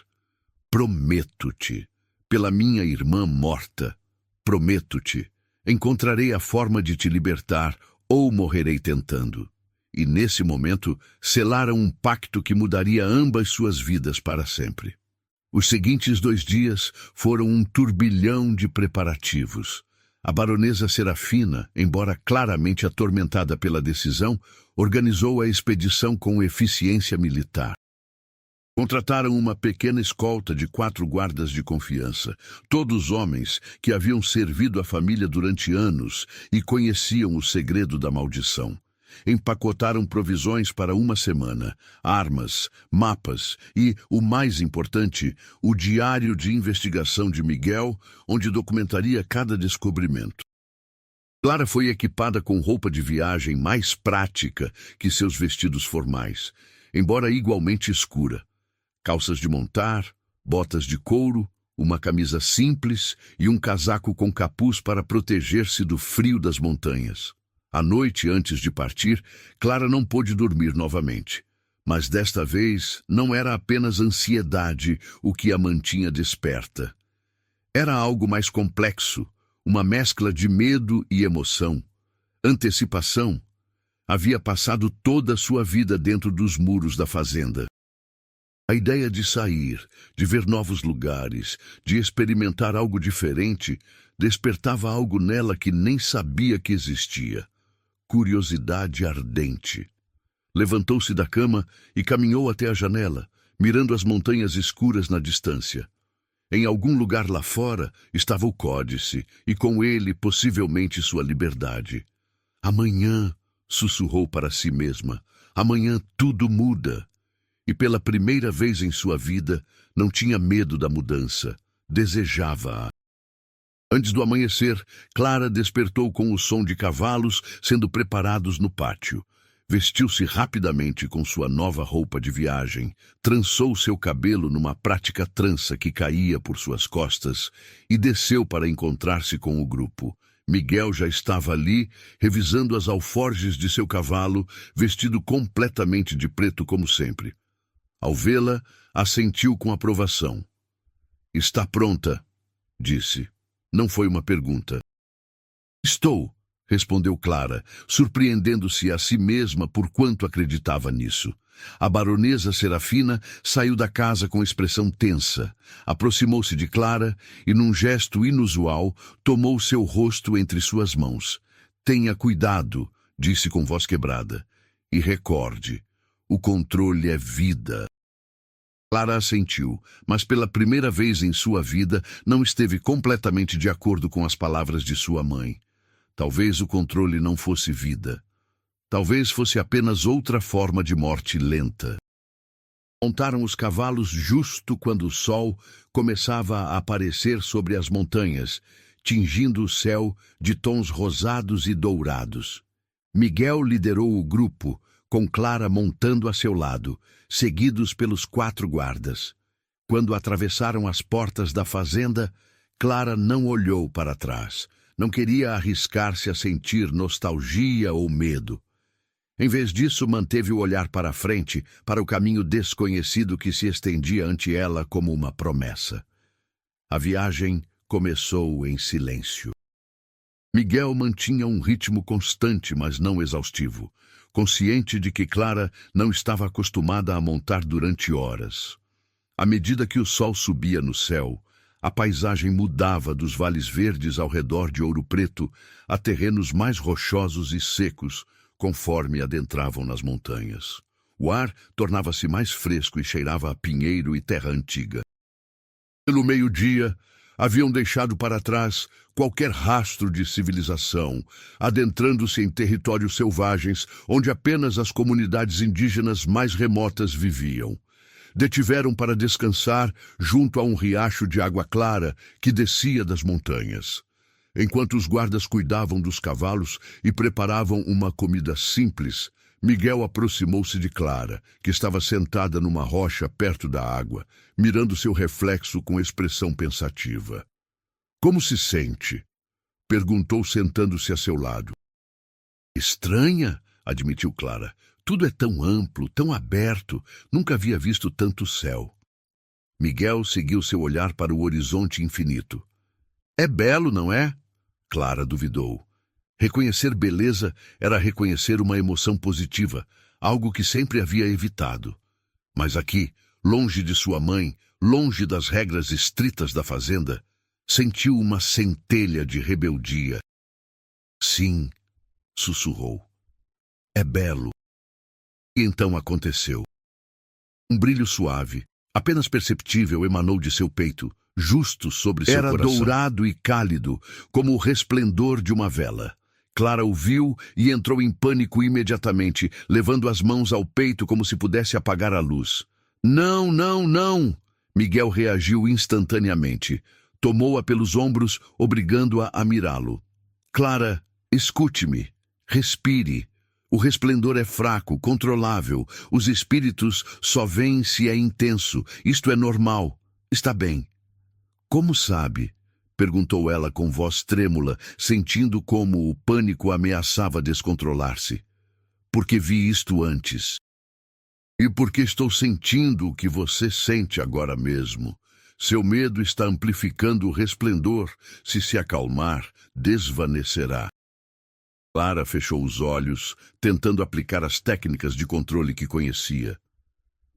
A: Prometo-te, pela minha irmã morta, prometo-te, encontrarei a forma de te libertar ou morrerei tentando. E nesse momento selaram um pacto que mudaria ambas suas vidas para sempre. Os seguintes 2 dias foram um turbilhão de preparativos. A baronesa Serafina, embora claramente atormentada pela decisão, organizou a expedição com eficiência militar. Contrataram uma pequena escolta de 4 guardas de confiança, todos homens que haviam servido a família durante anos e conheciam o segredo da maldição. empacotaram provisões para uma semana, armas, mapas e, o mais importante, o diário de investigação de Miguel, onde documentaria cada descobrimento. Clara foi equipada com roupa de viagem mais prática que seus vestidos formais, embora igualmente escura. Calças de montar, botas de couro, uma camisa simples e um casaco com capuz para proteger-se do frio das montanhas. À noite, antes de partir, Clara não pôde dormir novamente. Mas desta vez não era apenas ansiedade o que a mantinha desperta. Era algo mais complexo, uma mescla de medo e emoção. Antecipação. Havia passado toda a sua vida dentro dos muros da fazenda. A ideia de sair, de ver novos lugares, de experimentar algo diferente, despertava algo nela que nem sabia que existia. Curiosidade ardente. Levantou-se da cama e caminhou até a janela, mirando as montanhas escuras na distância. Em algum lugar lá fora estava o códice, e com ele, possivelmente, sua liberdade. Amanhã, sussurrou para si mesma, amanhã tudo muda. E pela primeira vez em sua vida, não tinha medo da mudança, desejava-a. Antes do amanhecer, Clara despertou com o som de cavalos sendo preparados no pátio. Vestiu-se rapidamente com sua nova roupa de viagem, trançou seu cabelo numa prática trança que caía por suas costas e desceu para encontrar-se com o grupo. Miguel já estava ali, revisando as alforjes de seu cavalo, vestido completamente de preto como sempre. Ao vê-la, assentiu com aprovação. "Está pronta", disse. Não foi uma pergunta. "Estou", respondeu Clara, surpreendendo-se a si mesma por quanto acreditava nisso. A baronesa Serafina saiu da casa com expressão tensa, aproximou-se de Clara e, num gesto inusual, tomou seu rosto entre suas mãos. "Tenha cuidado", disse com voz quebrada. "E recorde, o controle é vida." Clara assentiu, mas pela primeira vez em sua vida não esteve completamente de acordo com as palavras de sua mãe. Talvez o controle não fosse vida. Talvez fosse apenas outra forma de morte lenta. Montaram os cavalos justo quando o sol começava a aparecer sobre as montanhas, tingindo o céu de tons rosados e dourados. Miguel liderou o grupo, com Clara montando a seu lado, seguidos pelos 4 guardas. Quando atravessaram as portas da fazenda, Clara não olhou para trás. Não queria arriscar-se a sentir nostalgia ou medo. Em vez disso, manteve o olhar para a frente, para o caminho desconhecido que se estendia ante ela como uma promessa. A viagem começou em silêncio. Miguel mantinha um ritmo constante, mas não exaustivo, consciente de que Clara não estava acostumada a montar durante horas. À medida que o sol subia no céu, a paisagem mudava dos vales verdes ao redor de Ouro Preto a terrenos mais rochosos e secos, conforme adentravam nas montanhas. O ar tornava-se mais fresco e cheirava a pinheiro e terra antiga. Pelo meio-dia, haviam deixado para trás qualquer rastro de civilização, adentrando-se em territórios selvagens onde apenas as comunidades indígenas mais remotas viviam. Detiveram para descansar junto a um riacho de água clara que descia das montanhas. Enquanto os guardas cuidavam dos cavalos e preparavam uma comida simples, Miguel aproximou-se de Clara, que estava sentada numa rocha perto da água, mirando seu reflexo com expressão pensativa. "Como se sente?" perguntou, sentando-se a seu lado. "Estranha", admitiu Clara. "Tudo é tão amplo, tão aberto, nunca havia visto tanto céu." Miguel seguiu seu olhar para o horizonte infinito. "É belo, não é?" Clara duvidou. Reconhecer beleza era reconhecer uma emoção positiva, algo que sempre havia evitado. Mas aqui, longe de sua mãe, longe das regras estritas da fazenda, sentiu uma centelha de rebeldia. "Sim", sussurrou. "É belo." E então aconteceu. Um brilho suave, apenas perceptível, emanou de seu peito, justo sobre seu coração. Era dourado e cálido, como o resplendor de uma vela. Clara o viu e entrou em pânico imediatamente, levando as mãos ao peito como se pudesse apagar a luz. Não, não, não! Miguel reagiu instantaneamente. Tomou-a pelos ombros, obrigando-a a mirá-lo. Clara, escute-me. Respire. O resplendor é fraco, controlável. Os espíritos só vêm se é intenso. Isto é normal. Está bem. Como sabe? Perguntou ela com voz trêmula, sentindo como o pânico ameaçava descontrolar-se. Porque vi isto antes. E porque estou sentindo o que você sente agora mesmo. Seu medo está amplificando o resplendor. Se acalmar, desvanecerá. Clara fechou os olhos, tentando aplicar as técnicas de controle que conhecia.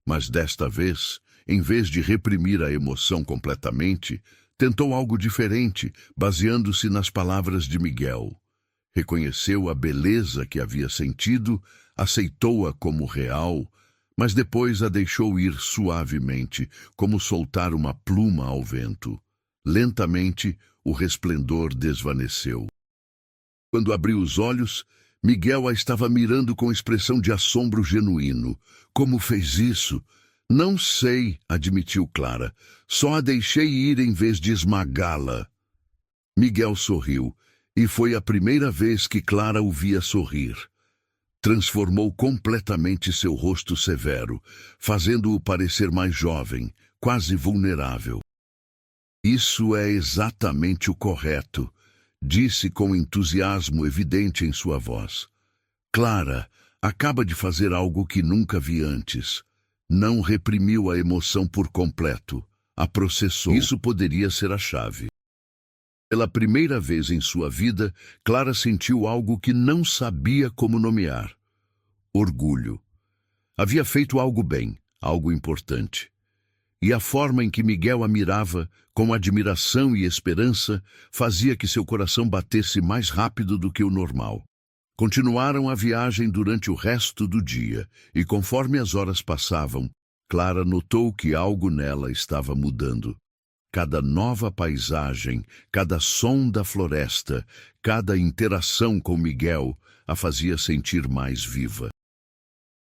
A: Mas desta vez, em vez de reprimir a emoção completamente, tentou algo diferente, baseando-se nas palavras de Miguel. Reconheceu a beleza que havia sentido, aceitou-a como real, mas depois a deixou ir suavemente, como soltar uma pluma ao vento. Lentamente, o resplendor desvaneceu. Quando abriu os olhos, Miguel a estava mirando com expressão de assombro genuíno. Como fez isso? Não sei, admitiu Clara. Só a deixei ir em vez de esmagá-la. Miguel sorriu, e foi a primeira vez que Clara o via sorrir. Transformou completamente seu rosto severo, fazendo-o parecer mais jovem, quase vulnerável. Isso é exatamente o correto, disse com entusiasmo evidente em sua voz. Clara acaba de fazer algo que nunca vi antes. Não reprimiu a emoção por completo, a processou. Isso poderia ser a chave. Pela primeira vez em sua vida, Clara sentiu algo que não sabia como nomear. Orgulho. Havia feito algo bem, algo importante. E a forma em que Miguel a mirava, com admiração e esperança, fazia que seu coração batesse mais rápido do que o normal. Continuaram a viagem durante o resto do dia, e conforme as horas passavam, Clara notou que algo nela estava mudando. Cada nova paisagem, cada som da floresta, cada interação com Miguel a fazia sentir mais viva.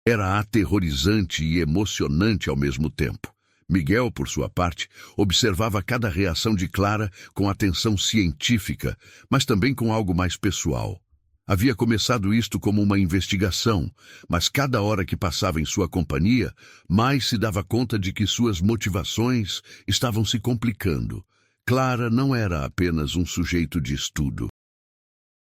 A: Era aterrorizante e emocionante ao mesmo tempo. Miguel, por sua parte, observava cada reação de Clara com atenção científica, mas também com algo mais pessoal. Havia começado isto como uma investigação, mas cada hora que passava em sua companhia, mais se dava conta de que suas motivações estavam se complicando. Clara não era apenas um sujeito de estudo.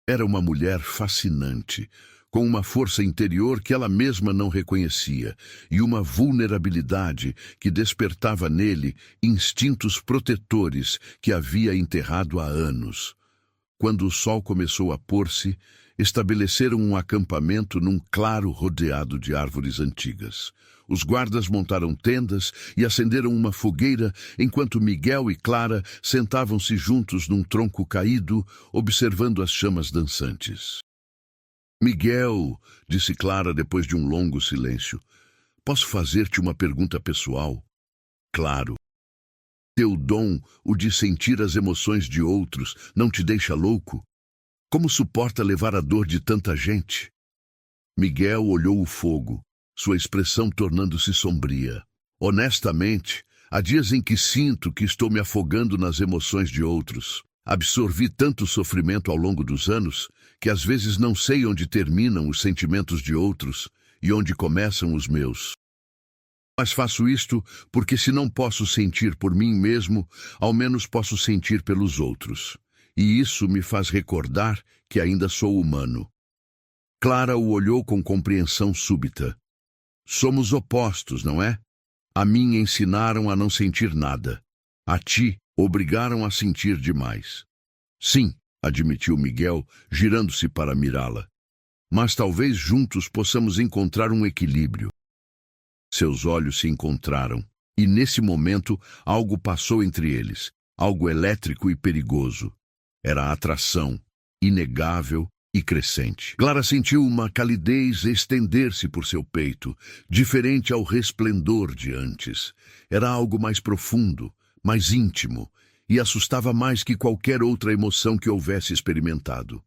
A: Era uma mulher fascinante, com uma força interior que ela mesma não reconhecia e uma vulnerabilidade que despertava nele instintos protetores que havia enterrado há anos. Quando o sol começou a pôr-se, estabeleceram um acampamento num claro rodeado de árvores antigas. Os guardas montaram tendas e acenderam uma fogueira enquanto Miguel e Clara sentavam-se juntos num tronco caído, observando as chamas dançantes. Miguel, disse Clara depois de um longo silêncio, posso fazer-te uma pergunta pessoal? Claro. Teu dom, o de sentir as emoções de outros, não te deixa louco? Como suporta levar a dor de tanta gente? Miguel olhou o fogo, sua expressão tornando-se sombria. Honestamente, há dias em que sinto que estou me afogando nas emoções de outros. Absorvi tanto sofrimento ao longo dos anos que às vezes não sei onde terminam os sentimentos de outros e onde começam os meus. Mas faço isto porque se não posso sentir por mim mesmo, ao menos posso sentir pelos outros. E isso me faz recordar que ainda sou humano. Clara o olhou com compreensão súbita. Somos opostos, não é? A mim ensinaram a não sentir nada. A ti obrigaram a sentir demais. Sim, admitiu Miguel, girando-se para mirá-la. Mas talvez juntos possamos encontrar um equilíbrio. Seus olhos se encontraram, e nesse momento algo passou entre eles, algo elétrico e perigoso. Era a atração, inegável e crescente. Clara sentiu uma calidez estender-se por seu peito, diferente ao resplendor de antes. Era algo mais profundo, mais íntimo, e assustava mais que qualquer outra emoção que houvesse experimentado.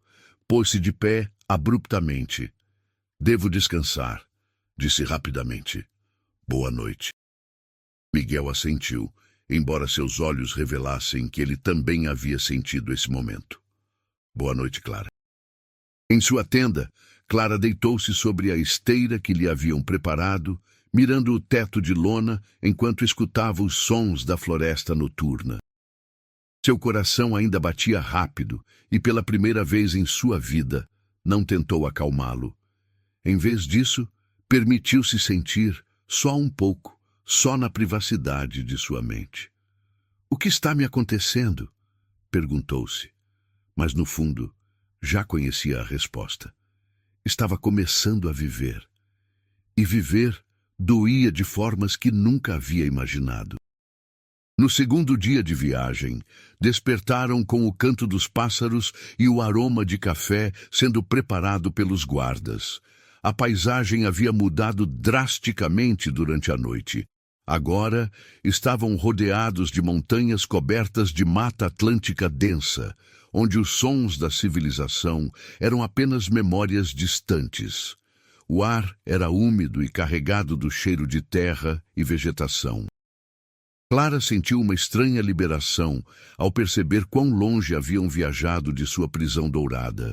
A: Pôs-se de pé abruptamente. Devo descansar, disse rapidamente. Boa noite. Miguel assentiu, embora seus olhos revelassem que ele também havia sentido esse momento. Boa noite, Clara. Em sua tenda, Clara deitou-se sobre a esteira que lhe haviam preparado, mirando o teto de lona enquanto escutava os sons da floresta noturna. Seu coração ainda batia rápido e, pela primeira vez em sua vida, não tentou acalmá-lo. Em vez disso, permitiu-se sentir só um pouco, só na privacidade de sua mente. O que está me acontecendo? Perguntou-se, mas no fundo já conhecia a resposta. Estava começando a viver. E viver doía de formas que nunca havia imaginado. No segundo dia de viagem, despertaram com o canto dos pássaros e o aroma de café sendo preparado pelos guardas. A paisagem havia mudado drasticamente durante a noite. Agora estavam rodeados de montanhas cobertas de mata atlântica densa, onde os sons da civilização eram apenas memórias distantes. O ar era úmido e carregado do cheiro de terra e vegetação. Clara sentiu uma estranha liberação ao perceber quão longe haviam viajado de sua prisão dourada.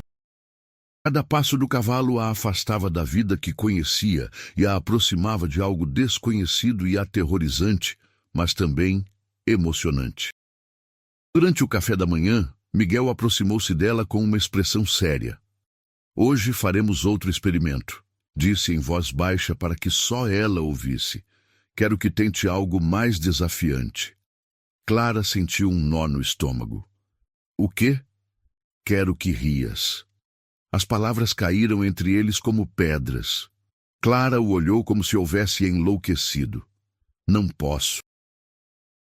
A: Cada passo do cavalo a afastava da vida que conhecia e a aproximava de algo desconhecido e aterrorizante, mas também emocionante. Durante o café da manhã, Miguel aproximou-se dela com uma expressão séria. Hoje faremos outro experimento, disse em voz baixa para que só ela ouvisse. Quero que tente algo mais desafiante. Clara sentiu um nó no estômago. O quê? Quero que rias. As palavras caíram entre eles como pedras. Clara o olhou como se houvesse enlouquecido. Não posso.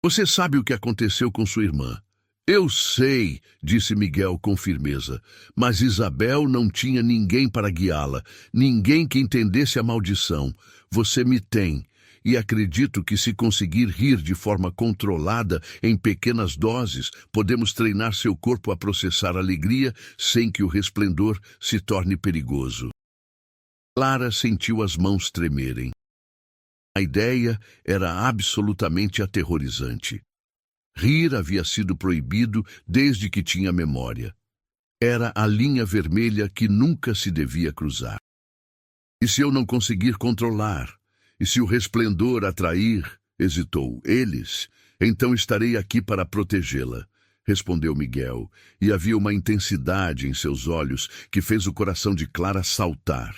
A: Você sabe o que aconteceu com sua irmã. Eu sei, disse Miguel com firmeza, mas Isabel não tinha ninguém para guiá-la, ninguém que entendesse a maldição. Você me tem. E acredito que se conseguir rir de forma controlada, em pequenas doses, podemos treinar seu corpo a processar alegria sem que o resplendor se torne perigoso. Clara sentiu as mãos tremerem. A ideia era absolutamente aterrorizante. Rir havia sido proibido desde que tinha memória. Era a linha vermelha que nunca se devia cruzar. E se eu não conseguir controlar? E se o resplendor atrair, hesitou, eles, então estarei aqui para protegê-la, respondeu Miguel, e havia uma intensidade em seus olhos que fez o coração de Clara saltar.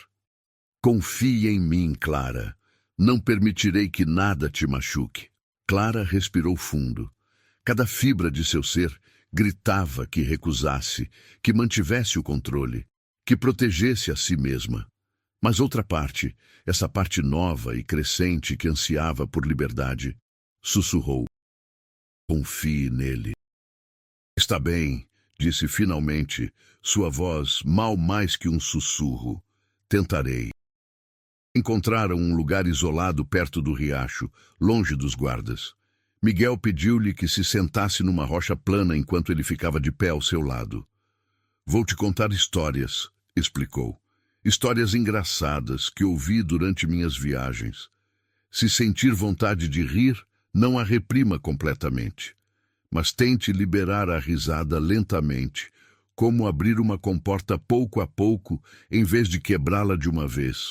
A: Confie em mim, Clara. Não permitirei que nada te machuque. Clara respirou fundo. Cada fibra de seu ser gritava que recusasse, que mantivesse o controle, que protegesse a si mesma. Mas outra parte, essa parte nova e crescente que ansiava por liberdade, sussurrou. Confie nele. Está bem, disse finalmente, sua voz mal mais que um sussurro. Tentarei. Encontraram um lugar isolado perto do riacho, longe dos guardas. Miguel pediu-lhe que se sentasse numa rocha plana enquanto ele ficava de pé ao seu lado. Vou te contar histórias, explicou. Histórias engraçadas que ouvi durante minhas viagens. Se sentir vontade de rir, não a reprima completamente. Mas tente liberar a risada lentamente, como abrir uma comporta pouco a pouco, em vez de quebrá-la de uma vez.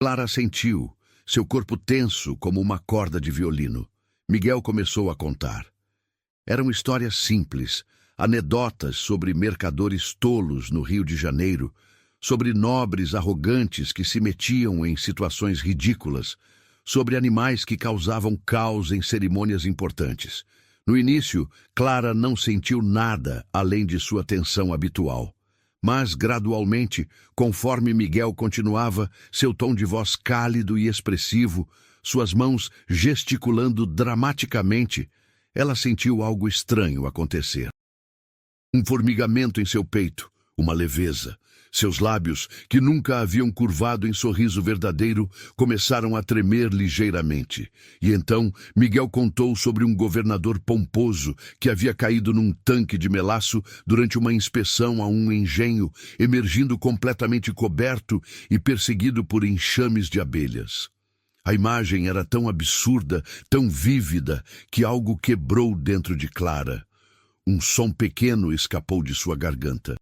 A: Clara sentiu, seu corpo tenso como uma corda de violino. Miguel começou a contar. Eram histórias simples, anedotas sobre mercadores tolos no Rio de Janeiro, sobre nobres arrogantes que se metiam em situações ridículas, sobre animais que causavam caos em cerimônias importantes. No início, Clara não sentiu nada além de sua tensão habitual. Mas, gradualmente, conforme Miguel continuava, seu tom de voz cálido e expressivo, suas mãos gesticulando dramaticamente, ela sentiu algo estranho acontecer. Um formigamento em seu peito, uma leveza. Seus lábios, que nunca haviam curvado em sorriso verdadeiro, começaram a tremer ligeiramente. E então Miguel contou sobre um governador pomposo que havia caído num tanque de melaço durante uma inspeção a um engenho, emergindo completamente coberto e perseguido por enxames de abelhas. A imagem era tão absurda, tão vívida, que algo quebrou dentro de Clara. Um som pequeno escapou de sua garganta.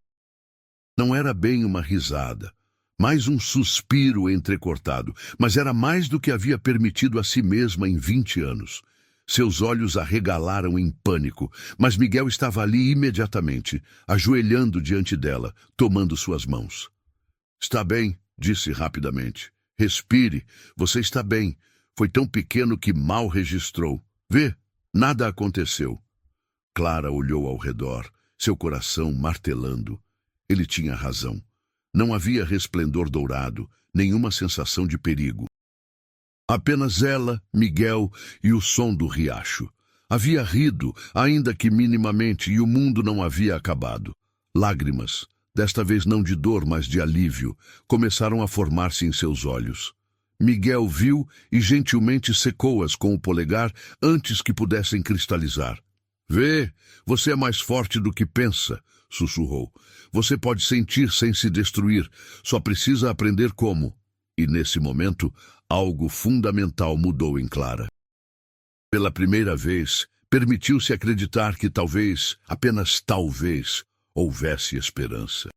A: Não era bem uma risada, mais um suspiro entrecortado, mas era mais do que havia permitido a si mesma em 20 anos. Seus olhos arregalaram em pânico, mas Miguel estava ali imediatamente, ajoelhando diante dela, tomando suas mãos. "Está bem", disse rapidamente. "Respire, você está bem. Foi tão pequeno que mal registrou. Vê, nada aconteceu." Clara olhou ao redor, seu coração martelando. Ele tinha razão. Não havia resplendor dourado, nenhuma sensação de perigo. Apenas ela, Miguel e o som do riacho. Havia rido, ainda que minimamente, e o mundo não havia acabado. Lágrimas, desta vez não de dor, mas de alívio, começaram a formar-se em seus olhos. Miguel viu e gentilmente secou-as com o polegar antes que pudessem cristalizar. "Vê, você é mais forte do que pensa", sussurrou. "Você pode sentir sem se destruir, só precisa aprender como." E nesse momento, algo fundamental mudou em Clara. Pela primeira vez, permitiu-se acreditar que talvez, apenas talvez, houvesse esperança.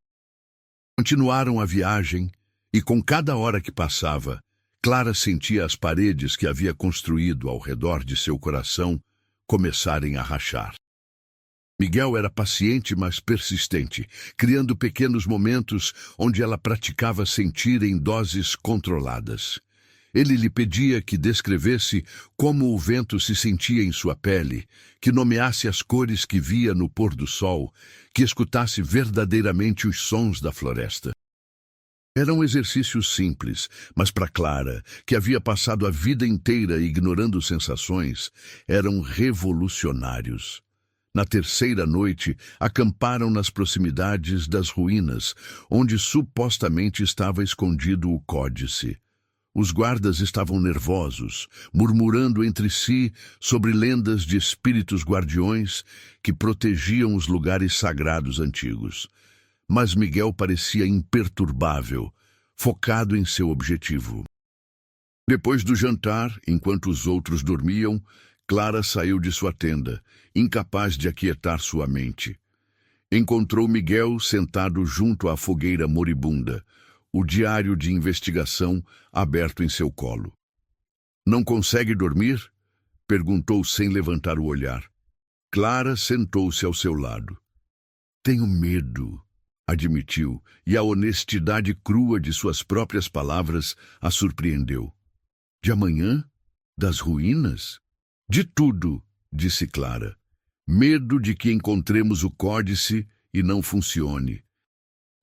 A: Continuaram a viagem e, com cada hora que passava, Clara sentia as paredes que havia construído ao redor de seu coração começarem a rachar. Miguel era paciente, mas persistente, criando pequenos momentos onde ela praticava sentir em doses controladas. Ele lhe pedia que descrevesse como o vento se sentia em sua pele, que nomeasse as cores que via no pôr do sol, que escutasse verdadeiramente os sons da floresta. Eram exercícios simples, mas para Clara, que havia passado a vida inteira ignorando sensações, eram revolucionários. Na terceira noite, acamparam nas proximidades das ruínas, onde supostamente estava escondido o códice. Os guardas estavam nervosos, murmurando entre si sobre lendas de espíritos guardiões que protegiam os lugares sagrados antigos. Mas Miguel parecia imperturbável, focado em seu objetivo. Depois do jantar, enquanto os outros dormiam, Clara saiu de sua tenda, incapaz de aquietar sua mente. Encontrou Miguel sentado junto à fogueira moribunda, o diário de investigação aberto em seu colo. "Não consegue dormir?" perguntou sem levantar o olhar. Clara sentou-se ao seu lado. "Tenho medo", admitiu, e a honestidade crua de suas próprias palavras a surpreendeu. "De amanhã? Das ruínas?" "De tudo", disse Clara. "Medo de que encontremos o códice e não funcione.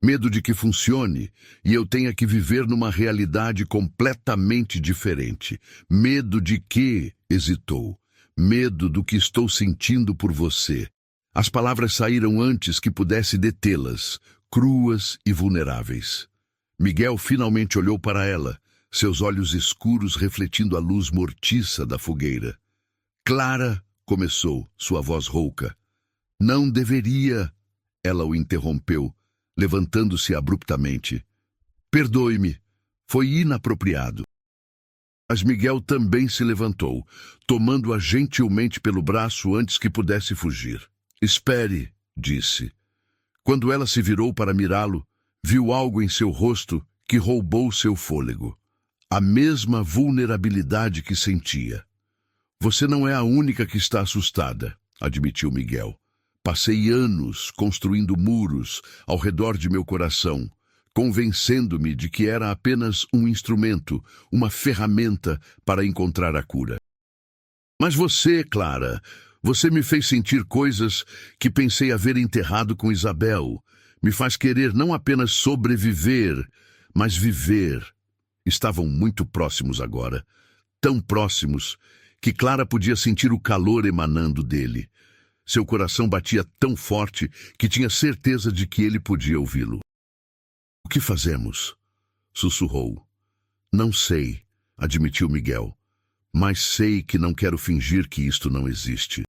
A: Medo de que funcione e eu tenha que viver numa realidade completamente diferente. Medo de que", hesitou, "medo do que estou sentindo por você." As palavras saíram antes que pudesse detê-las, cruas e vulneráveis. Miguel finalmente olhou para ela, seus olhos escuros refletindo a luz mortiça da fogueira. "Clara", começou, sua voz rouca. "Não deveria", ela o interrompeu, levantando-se abruptamente. "Perdoe-me, foi inapropriado." Mas Miguel também se levantou, tomando-a gentilmente pelo braço antes que pudesse fugir. "Espere", disse. Quando ela se virou para mirá-lo, viu algo em seu rosto que roubou seu fôlego. A mesma vulnerabilidade que sentia. "Você não é a única que está assustada", admitiu Miguel. "Passei anos construindo muros ao redor de meu coração, convencendo-me de que era apenas um instrumento, uma ferramenta para encontrar a cura. Mas você, Clara, você me fez sentir coisas que pensei haver enterrado com Isabel. Me faz querer não apenas sobreviver, mas viver." Estavam muito próximos agora, tão próximos que Clara podia sentir o calor emanando dele. Seu coração batia tão forte que tinha certeza de que ele podia ouvi-lo. "O que fazemos?" sussurrou. "Não sei", admitiu Miguel, "mas sei que não quero fingir que isto não existe."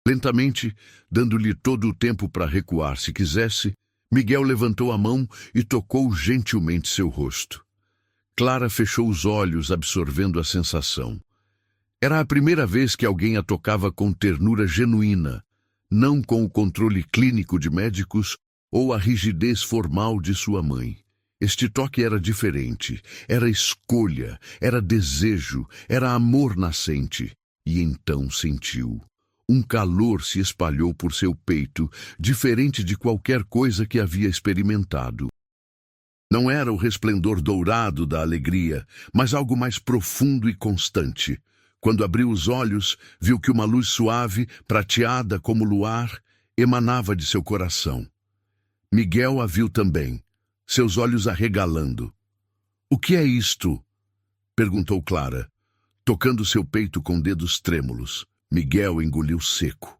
A: Lentamente, dando-lhe todo o tempo para recuar se quisesse, Miguel levantou a mão e tocou gentilmente seu rosto. Clara fechou os olhos, absorvendo a sensação. Era a primeira vez que alguém a tocava com ternura genuína, não com o controle clínico de médicos ou a rigidez formal de sua mãe. Este toque era diferente, era escolha, era desejo, era amor nascente. E então sentiu. Um calor se espalhou por seu peito, diferente de qualquer coisa que havia experimentado. Não era o resplendor dourado da alegria, mas algo mais profundo e constante. Quando abriu os olhos, viu que uma luz suave, prateada como luar, emanava de seu coração. Miguel a viu também, seus olhos arregalando. "O que é isto?" perguntou Clara, tocando seu peito com dedos trêmulos. Miguel engoliu seco.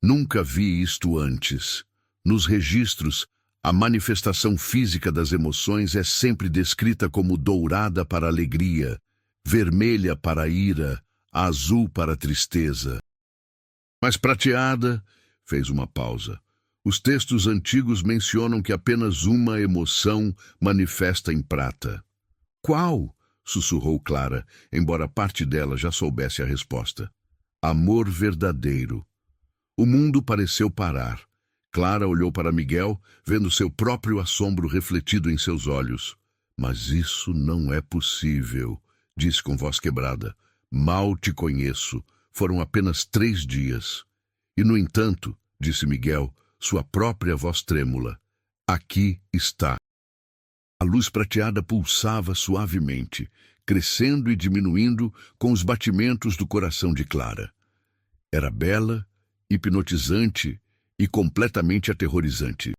A: "Nunca vi isto antes. Nos registros, a manifestação física das emoções é sempre descrita como dourada para a alegria, vermelha para a ira, azul para a tristeza. Mas prateada," fez uma pausa. "Os textos antigos mencionam que apenas uma emoção manifesta em prata." "Qual?" sussurrou Clara, embora parte dela já soubesse a resposta. "Amor verdadeiro." O mundo pareceu parar. Clara olhou para Miguel, vendo seu próprio assombro refletido em seus olhos. "Mas isso não é possível", disse com voz quebrada. "Mal te conheço. Foram apenas 3 dias." "E, no entanto," disse Miguel, sua própria voz trêmula, "aqui está." A luz prateada pulsava suavemente, crescendo e diminuindo com os batimentos do coração de Clara. Era bela, hipnotizante e completamente aterrorizante.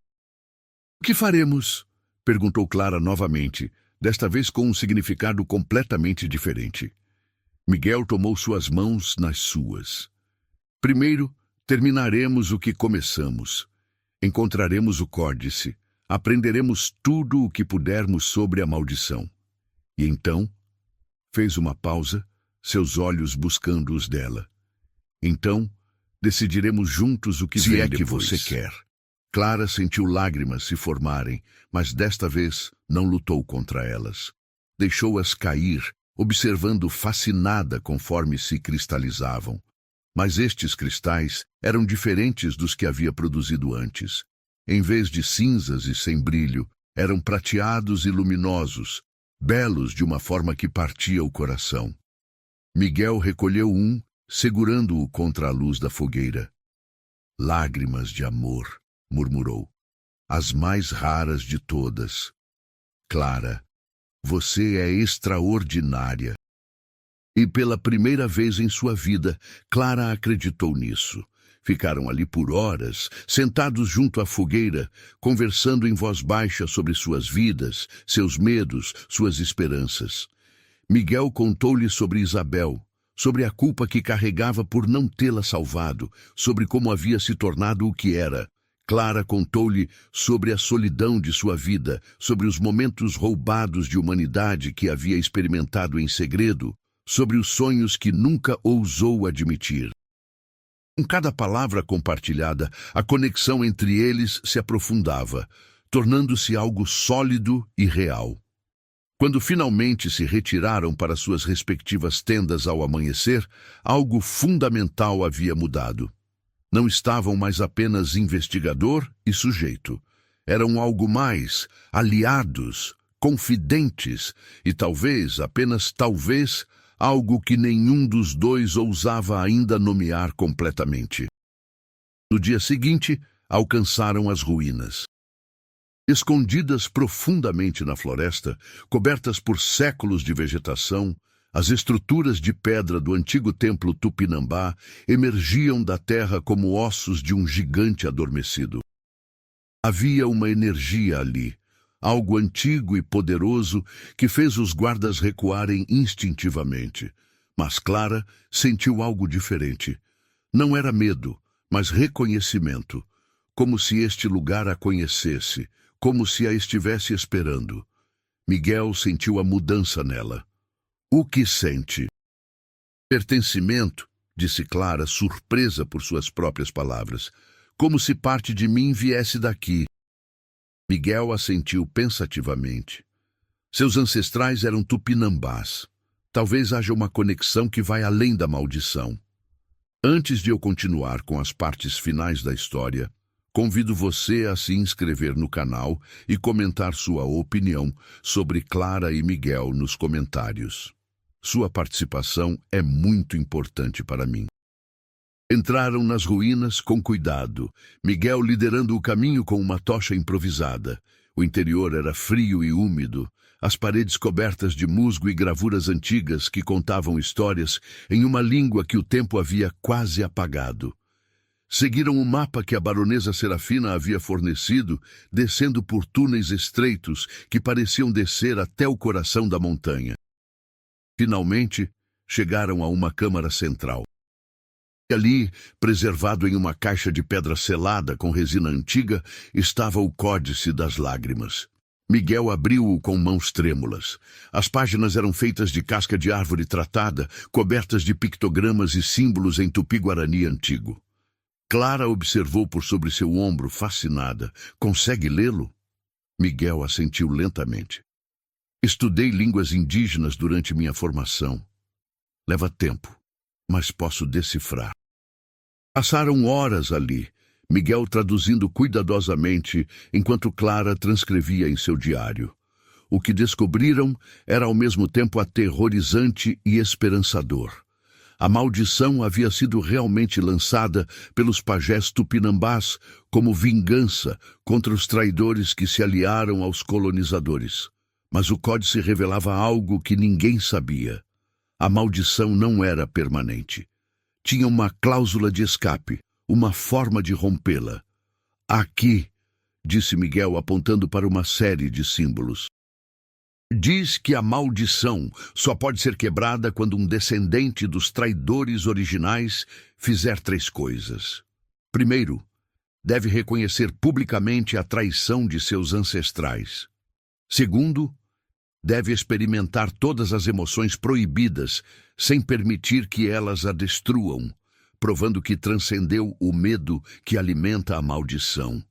A: "O que faremos?" perguntou Clara novamente, desta vez com um significado completamente diferente. Miguel tomou suas mãos nas suas. "Primeiro, terminaremos o que começamos. Encontraremos o códice. Aprenderemos tudo o que pudermos sobre a maldição. E então," fez uma pausa, seus olhos buscando os dela. "Então, decidiremos juntos o que vem depois. Se é que você quer." Clara sentiu lágrimas se formarem, mas desta vez não lutou contra elas. Deixou-as cair, observando fascinada conforme se cristalizavam. Mas estes cristais eram diferentes dos que havia produzido antes. Em vez de cinzas e sem brilho, eram prateados e luminosos, belos de uma forma que partia o coração. Miguel recolheu um, segurando-o contra a luz da fogueira. "Lágrimas de amor", murmurou. "As mais raras de todas. Clara, você é extraordinária." E pela primeira vez em sua vida, Clara acreditou nisso. Ficaram ali por horas, sentados junto à fogueira, conversando em voz baixa sobre suas vidas, seus medos, suas esperanças. Miguel contou-lhe sobre Isabel, sobre a culpa que carregava por não tê-la salvado, sobre como havia se tornado o que era. Clara contou-lhe sobre a solidão de sua vida, sobre os momentos roubados de humanidade que havia experimentado em segredo, sobre os sonhos que nunca ousou admitir. Com cada palavra compartilhada, a conexão entre eles se aprofundava, tornando-se algo sólido e real. Quando finalmente se retiraram para suas respectivas tendas ao amanhecer, algo fundamental havia mudado. Não estavam mais apenas investigador e sujeito. Eram algo mais, aliados, confidentes e talvez, apenas talvez, algo que nenhum dos dois ousava ainda nomear completamente. No dia seguinte, alcançaram as ruínas. Escondidas profundamente na floresta, cobertas por séculos de vegetação, as estruturas de pedra do antigo templo Tupinambá emergiam da terra como ossos de um gigante adormecido. Havia uma energia ali, algo antigo e poderoso que fez os guardas recuarem instintivamente. Mas Clara sentiu algo diferente. Não era medo, mas reconhecimento, como se este lugar a conhecesse, como se a estivesse esperando. Miguel sentiu a mudança nela. O que sente? Pertencimento, disse Clara, surpresa por suas próprias palavras. Como se parte de mim viesse daqui. Miguel assentiu pensativamente. Seus ancestrais eram tupinambás. Talvez haja uma conexão que vai além da maldição. Antes de eu continuar com as partes finais da história, convido você a se inscrever no canal e comentar sua opinião sobre Clara e Miguel nos comentários. Sua participação é muito importante para mim. Entraram nas ruínas com cuidado, Miguel liderando o caminho com uma tocha improvisada. O interior era frio e úmido, as paredes cobertas de musgo e gravuras antigas que contavam histórias em uma língua que o tempo havia quase apagado. Seguiram o mapa que a baronesa Serafina havia fornecido, descendo por túneis estreitos que pareciam descer até o coração da montanha. Finalmente, chegaram a uma câmara central. E ali, preservado em uma caixa de pedra selada com resina antiga, estava o Códice das Lágrimas. Miguel abriu-o com mãos trêmulas. As páginas eram feitas de casca de árvore tratada, cobertas de pictogramas e símbolos em tupi-guarani antigo. Clara observou por sobre seu ombro, fascinada. Consegue lê-lo? Miguel assentiu lentamente. Estudei línguas indígenas durante minha formação. Leva tempo, mas posso decifrar. Passaram horas ali, Miguel traduzindo cuidadosamente, enquanto Clara transcrevia em seu diário. O que descobriram era ao mesmo tempo aterrorizante e esperançador. A maldição havia sido realmente lançada pelos pajés tupinambás como vingança contra os traidores que se aliaram aos colonizadores. Mas o códice revelava algo que ninguém sabia. A maldição não era permanente. Tinha uma cláusula de escape, uma forma de rompê-la. Aqui, disse Miguel apontando para uma série de símbolos. Diz que a maldição só pode ser quebrada quando um descendente dos traidores originais fizer 3 coisas. Primeiro, deve reconhecer publicamente a traição de seus ancestrais. Segundo, deve experimentar todas as emoções proibidas, sem permitir que elas a destruam, provando que transcendeu o medo que alimenta a maldição.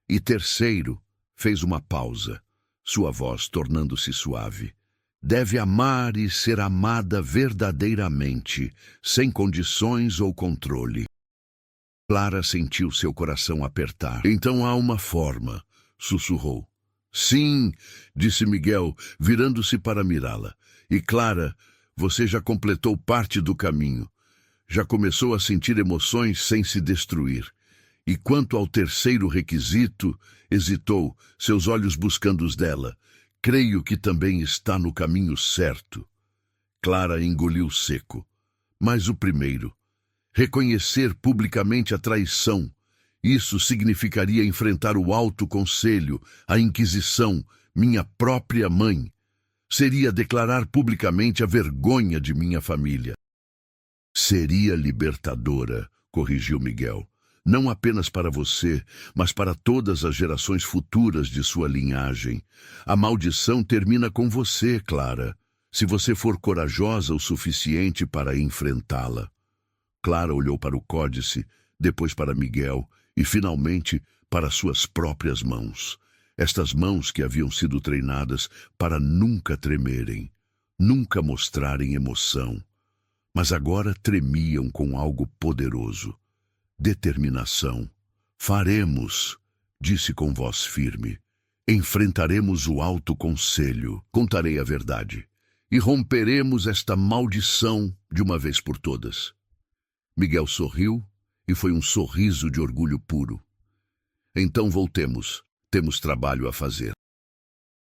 A: E terceiro, fez uma pausa, sua voz tornando-se suave. Deve amar e ser amada verdadeiramente, sem condições ou controle. Clara sentiu seu coração apertar. Então há uma forma, sussurrou. Sim, disse Miguel, virando-se para mirá-la. E Clara, você já completou parte do caminho. Já começou a sentir emoções sem se destruir. E quanto ao terceiro requisito, hesitou, seus olhos buscando os dela. Creio que também está no caminho certo. Clara engoliu seco. Mas o primeiro, reconhecer publicamente a traição. Isso significaria enfrentar o Alto Conselho, a Inquisição, minha própria mãe. Seria declarar publicamente a vergonha de minha família. Seria libertadora, corrigiu Miguel. Não apenas para você, mas para todas as gerações futuras de sua linhagem. A maldição termina com você, Clara, se você for corajosa o suficiente para enfrentá-la. Clara olhou para o códice, depois para Miguel, e, finalmente, para suas próprias mãos. Estas mãos que haviam sido treinadas para nunca tremerem, nunca mostrarem emoção. Mas agora tremiam com algo poderoso. Determinação. Faremos, disse com voz firme. Enfrentaremos o Alto Conselho. Contarei a verdade. E romperemos esta maldição de uma vez por todas. Miguel sorriu. E foi um sorriso de orgulho puro. Então voltemos, temos trabalho a fazer.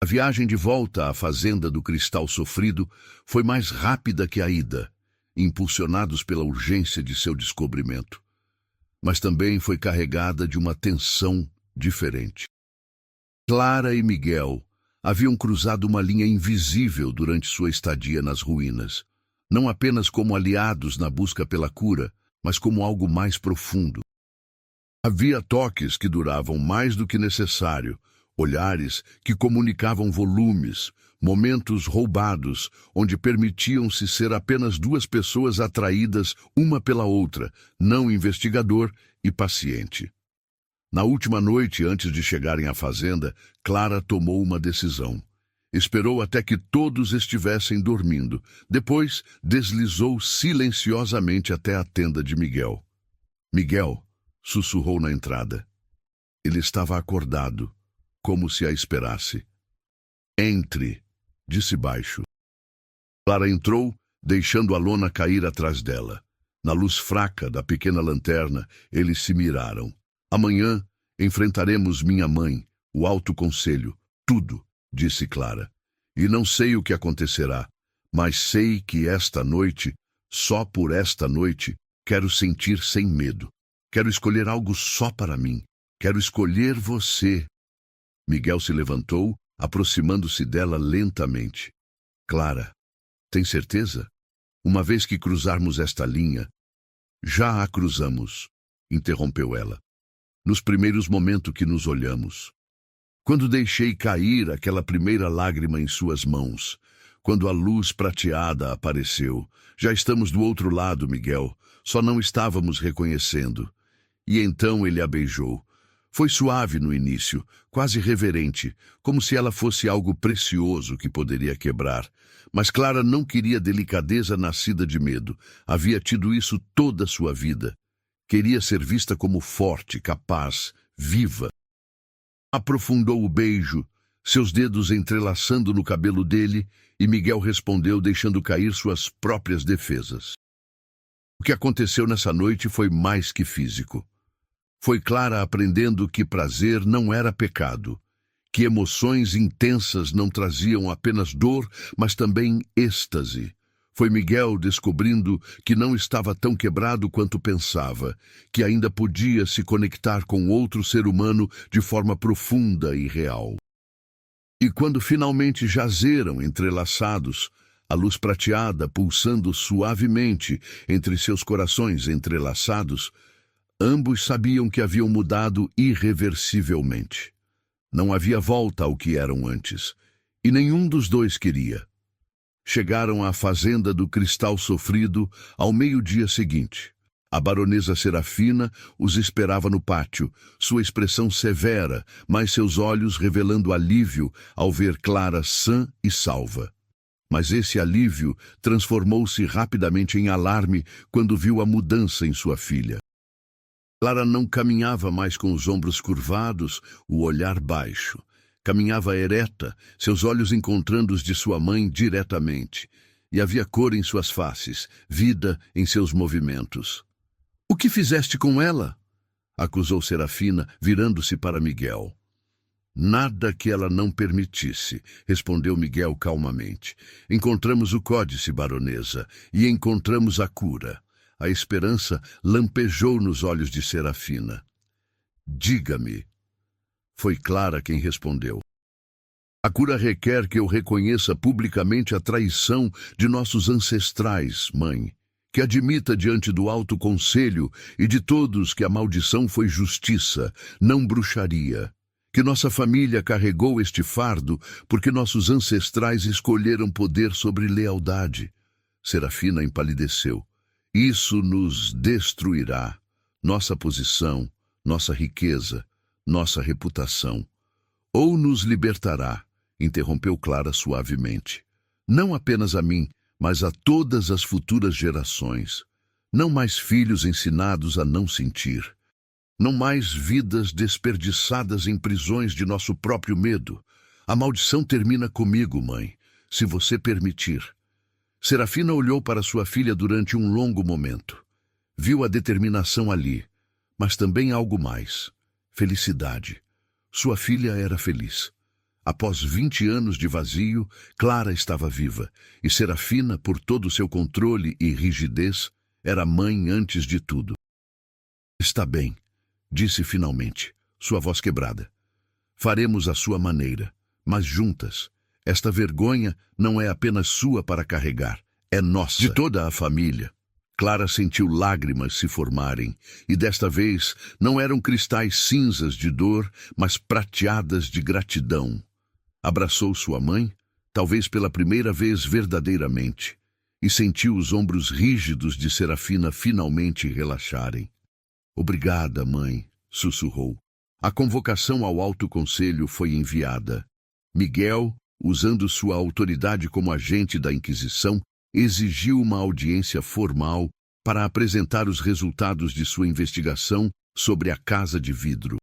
A: A viagem de volta à fazenda do Cristal Sofrido foi mais rápida que a ida, impulsionados pela urgência de seu descobrimento. Mas também foi carregada de uma tensão diferente. Clara e Miguel haviam cruzado uma linha invisível durante sua estadia nas ruínas, não apenas como aliados na busca pela cura, mas como algo mais profundo. Havia toques que duravam mais do que necessário, olhares que comunicavam volumes, momentos roubados, onde permitiam-se ser apenas duas pessoas atraídas uma pela outra, não investigador e paciente. Na última noite, antes de chegarem à fazenda, Clara tomou uma decisão. Esperou até que todos estivessem dormindo. Depois, deslizou silenciosamente até a tenda de Miguel. Miguel sussurrou na entrada. Ele estava acordado, como se a esperasse. Entre, disse baixo. Clara entrou, deixando a lona cair atrás dela. Na luz fraca da pequena lanterna, eles se miraram. Amanhã enfrentaremos minha mãe, o Alto Conselho, tudo, disse Clara. E não sei o que acontecerá, mas sei que esta noite, só por esta noite, quero sentir sem medo. Quero escolher algo só para mim. Quero escolher você. Miguel se levantou, aproximando-se dela lentamente. Clara, tem certeza? Uma vez que cruzarmos esta linha... Já a cruzamos, interrompeu ela. Nos primeiros momentos que nos olhamos. Quando deixei cair aquela primeira lágrima em suas mãos, quando a luz prateada apareceu, já estamos do outro lado, Miguel, só não estávamos reconhecendo. E então ele a beijou. Foi suave no início, quase reverente, como se ela fosse algo precioso que poderia quebrar. Mas Clara não queria delicadeza nascida de medo. Havia tido isso toda a sua vida. Queria ser vista como forte, capaz, viva. Aprofundou o beijo, seus dedos entrelaçando no cabelo dele, e Miguel respondeu deixando cair suas próprias defesas. O que aconteceu nessa noite foi mais que físico. Foi Clara aprendendo que prazer não era pecado, que emoções intensas não traziam apenas dor, mas também êxtase. Foi Miguel descobrindo que não estava tão quebrado quanto pensava, que ainda podia se conectar com outro ser humano de forma profunda e real. E quando finalmente jazeram entrelaçados, a luz prateada pulsando suavemente entre seus corações entrelaçados, ambos sabiam que haviam mudado irreversivelmente. Não havia volta ao que eram antes, e nenhum dos dois queria. Chegaram à fazenda do Cristal Sofrido ao meio-dia seguinte. A baronesa Serafina os esperava no pátio, sua expressão severa, mas seus olhos revelando alívio ao ver Clara sã e salva. Mas esse alívio transformou-se rapidamente em alarme quando viu a mudança em sua filha. Clara não caminhava mais com os ombros curvados, o olhar baixo. Caminhava ereta, seus olhos encontrando os de sua mãe diretamente. E havia cor em suas faces, vida em seus movimentos. — O que fizeste com ela? Acusou Serafina, virando-se para Miguel. Nada que ela não permitisse, respondeu Miguel calmamente. Encontramos o códice, baronesa, e encontramos a cura. A esperança lampejou nos olhos de Serafina. Diga-me. Foi Clara quem respondeu. A cura requer que eu reconheça publicamente a traição de nossos ancestrais, mãe. Que admita diante do Alto Conselho e de todos que a maldição foi justiça, não bruxaria. Que nossa família carregou este fardo porque nossos ancestrais escolheram poder sobre lealdade. Serafina empalideceu. Isso nos destruirá. Nossa posição, nossa riqueza, nossa reputação. Ou nos libertará, interrompeu Clara suavemente. Não apenas a mim, mas a todas as futuras gerações. Não mais filhos ensinados a não sentir. Não mais vidas desperdiçadas em prisões de nosso próprio medo. A maldição termina comigo, mãe, se você permitir. Serafina olhou para sua filha durante um longo momento. Viu a determinação ali, mas também algo mais. Felicidade. Sua filha era feliz. Após 20 anos de vazio, Clara estava viva, e Serafina, por todo o seu controle e rigidez, era mãe antes de tudo. Está bem, disse finalmente, sua voz quebrada. Faremos à sua maneira, mas juntas. Esta vergonha não é apenas sua para carregar, é nossa, de toda a família. Clara sentiu lágrimas se formarem, e desta vez não eram cristais cinzas de dor, mas prateadas de gratidão. Abraçou sua mãe, talvez pela primeira vez verdadeiramente, e sentiu os ombros rígidos de Serafina finalmente relaxarem. Obrigada, mãe, sussurrou. A convocação ao Alto Conselho foi enviada. Miguel, usando sua autoridade como agente da Inquisição, exigiu uma audiência formal para apresentar os resultados de sua investigação sobre a Casa de Vidro.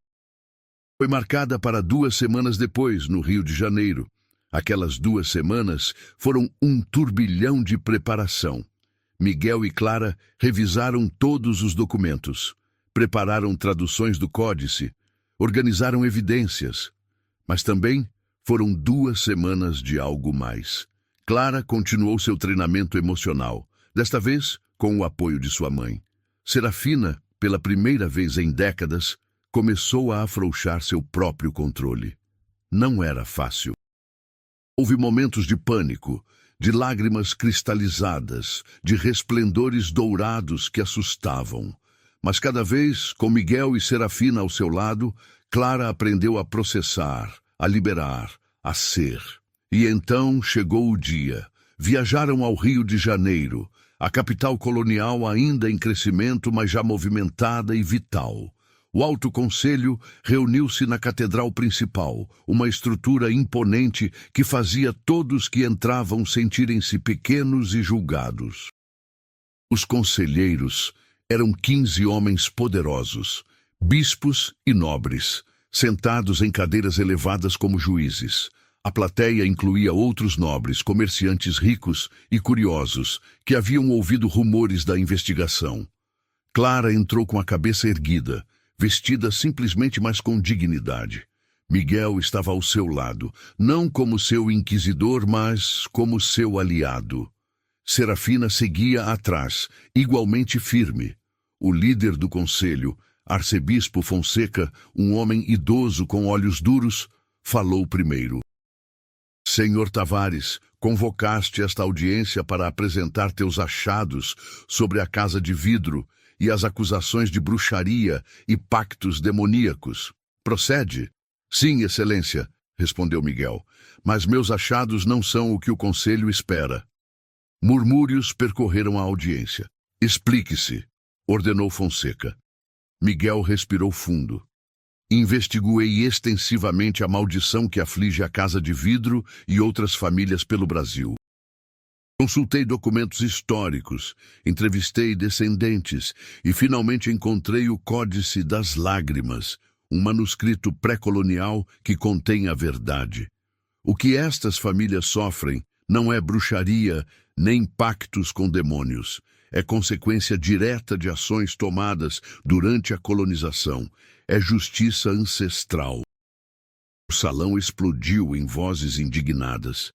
A: Foi marcada para 2 semanas depois, no Rio de Janeiro. Aquelas 2 semanas foram um turbilhão de preparação. Miguel e Clara revisaram todos os documentos, prepararam traduções do códice, organizaram evidências, mas também foram 2 semanas de algo mais. Clara continuou seu treinamento emocional, desta vez com o apoio de sua mãe. Serafina, pela primeira vez em décadas, começou a afrouxar seu próprio controle. Não era fácil. Houve momentos de pânico, de lágrimas cristalizadas, de resplendores dourados que assustavam. Mas cada vez, com Miguel e Serafina ao seu lado, Clara aprendeu a processar, a liberar, a ser. E então chegou o dia. Viajaram ao Rio de Janeiro, a capital colonial ainda em crescimento, mas já movimentada e vital. O Alto Conselho reuniu-se na Catedral Principal, uma estrutura imponente que fazia todos que entravam sentirem-se pequenos e julgados. Os conselheiros eram 15 homens poderosos, bispos e nobres, sentados em cadeiras elevadas como juízes. A plateia incluía outros nobres, comerciantes ricos e curiosos, que haviam ouvido rumores da investigação. Clara entrou com a cabeça erguida, vestida simplesmente, mas com dignidade. Miguel estava ao seu lado, não como seu inquisidor, mas como seu aliado. Serafina seguia atrás, igualmente firme. O líder do conselho, arcebispo Fonseca, um homem idoso com olhos duros, falou primeiro. Senhor Tavares, convocaste esta audiência para apresentar teus achados sobre a Casa de Vidro e as acusações de bruxaria e pactos demoníacos. Procede? Sim, Excelência, respondeu Miguel, mas meus achados não são o que o conselho espera. Murmúrios percorreram a audiência. Explique-se, ordenou Fonseca. Miguel respirou fundo. Investiguei extensivamente a maldição que aflige a Casa de Vidro e outras famílias pelo Brasil. Consultei documentos históricos, entrevistei descendentes e finalmente encontrei o Códice das Lágrimas, um manuscrito pré-colonial que contém a verdade. O que estas famílias sofrem não é bruxaria nem pactos com demônios. É consequência direta de ações tomadas durante a colonização. É justiça ancestral. O salão explodiu em vozes indignadas.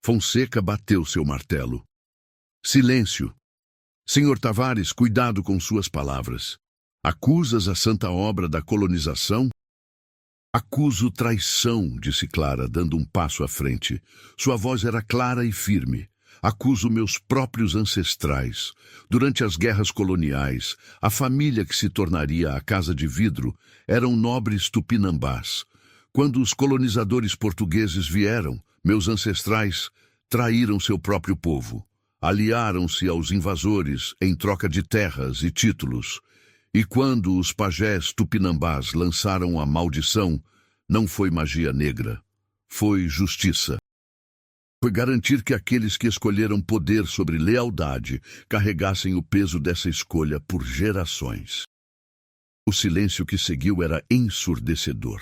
A: Fonseca bateu seu martelo. Silêncio. Senhor Tavares, cuidado com suas palavras. Acusas a santa obra da colonização? Acuso traição, disse Clara, dando um passo à frente. Sua voz era clara e firme. Acuso meus próprios ancestrais. Durante as guerras coloniais, a família que se tornaria a Casa de Vidro eram nobres tupinambás. Quando os colonizadores portugueses vieram, meus ancestrais traíram seu próprio povo. Aliaram-se aos invasores em troca de terras e títulos. E quando os pajés tupinambás lançaram a maldição, não foi magia negra, foi justiça. Foi garantir que aqueles que escolheram poder sobre lealdade carregassem o peso dessa escolha por gerações. O silêncio que seguiu era ensurdecedor.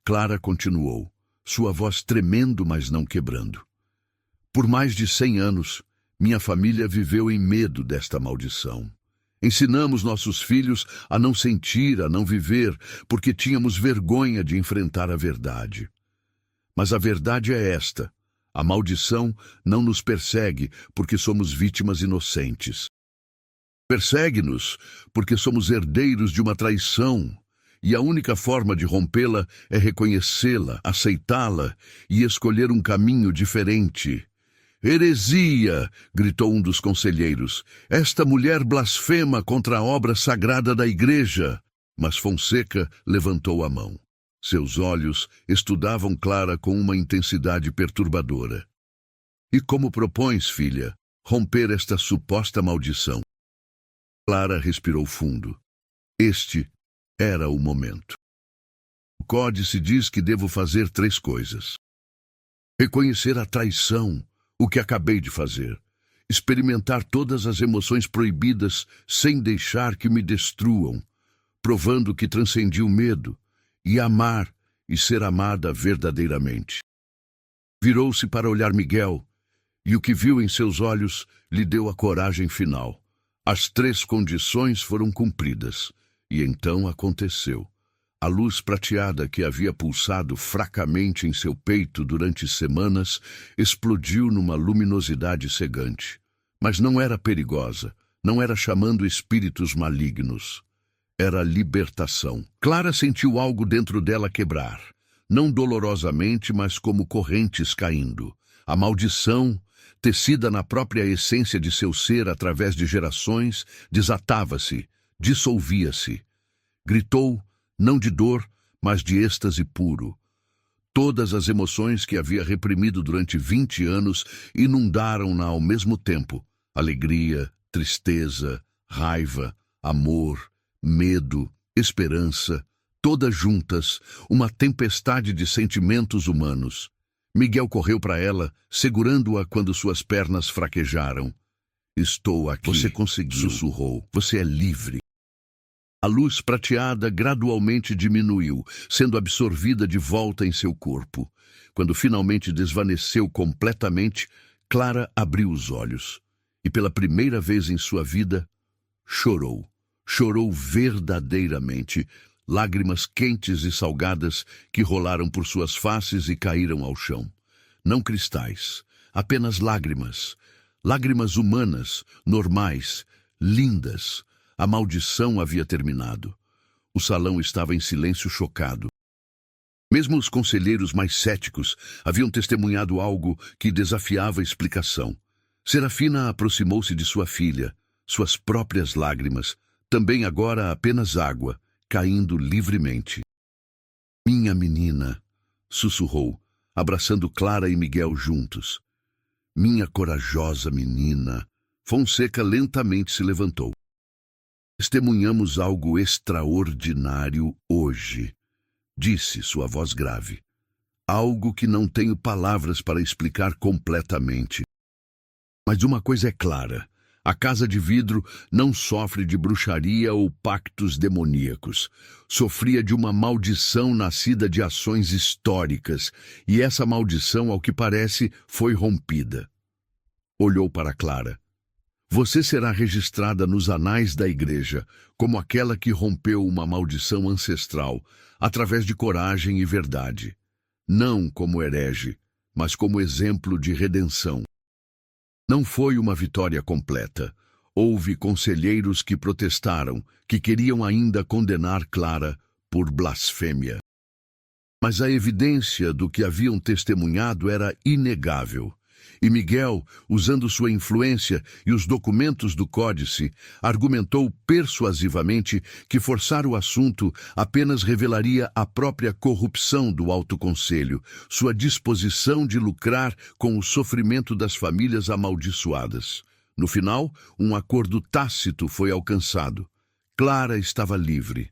A: Clara continuou, sua voz tremendo, mas não quebrando. Por mais de 100 anos, minha família viveu em medo desta maldição. Ensinamos nossos filhos a não sentir, a não viver, porque tínhamos vergonha de enfrentar a verdade. Mas a verdade é esta. A maldição não nos persegue porque somos vítimas inocentes. Persegue-nos porque somos herdeiros de uma traição, e a única forma de rompê-la é reconhecê-la, aceitá-la e escolher um caminho diferente. Heresia! Gritou um dos conselheiros. Esta mulher blasfema contra a obra sagrada da igreja. Mas Fonseca levantou a mão. Seus olhos estudavam Clara com uma intensidade perturbadora. E como propões, filha, romper esta suposta maldição? Clara respirou fundo. Este era o momento. O códice diz que devo fazer 3 coisas. Reconhecer a traição, o que acabei de fazer. Experimentar todas as emoções proibidas sem deixar que me destruam, provando que transcendi o medo, e amar e ser amada verdadeiramente. Virou-se para olhar Miguel, e o que viu em seus olhos lhe deu a coragem final. As 3 condições foram cumpridas, e então aconteceu. A luz prateada que havia pulsado fracamente em seu peito durante semanas explodiu numa luminosidade cegante. Mas não era perigosa, não era chamando espíritos malignos. Era libertação. Clara sentiu algo dentro dela quebrar, não dolorosamente, mas como correntes caindo. A maldição, tecida na própria essência de seu ser através de gerações, desatava-se, dissolvia-se. Gritou, não de dor, mas de êxtase puro. Todas as emoções que havia reprimido durante 20 anos inundaram-na ao mesmo tempo. Alegria, tristeza, raiva, amor, medo, esperança, todas juntas, uma tempestade de sentimentos humanos. Miguel correu para ela, segurando-a quando suas pernas fraquejaram. Estou aqui. Você conseguiu, sussurrou. Você é livre. A luz prateada gradualmente diminuiu, sendo absorvida de volta em seu corpo. Quando finalmente desvaneceu completamente, Clara abriu os olhos. E pela primeira vez em sua vida, chorou. Chorou verdadeiramente. Lágrimas quentes e salgadas que rolaram por suas faces e caíram ao chão. Não cristais, apenas lágrimas. Lágrimas humanas, normais, lindas. A maldição havia terminado. O salão estava em silêncio chocado. Mesmo os conselheiros mais céticos haviam testemunhado algo que desafiava a explicação. Serafina aproximou-se de sua filha, suas próprias lágrimas, também agora apenas água, caindo livremente. Minha menina, sussurrou, abraçando Clara e Miguel juntos. Minha corajosa menina. Fonseca lentamente se levantou. Testemunhamos algo extraordinário hoje, disse sua voz grave. Algo que não tenho palavras para explicar completamente. Mas uma coisa é clara. A Casa de Vidro não sofre de bruxaria ou pactos demoníacos. Sofria de uma maldição nascida de ações históricas, e essa maldição, ao que parece, foi rompida. Olhou para Clara. Você será registrada nos anais da igreja como aquela que rompeu uma maldição ancestral, através de coragem e verdade. Não como herege, mas como exemplo de redenção. Não foi uma vitória completa. Houve conselheiros que protestaram, que queriam ainda condenar Clara por blasfêmia. Mas a evidência do que haviam testemunhado era inegável. E Miguel, usando sua influência e os documentos do códice, argumentou persuasivamente que forçar o assunto apenas revelaria a própria corrupção do Alto Conselho, sua disposição de lucrar com o sofrimento das famílias amaldiçoadas. No final, um acordo tácito foi alcançado. Clara estava livre.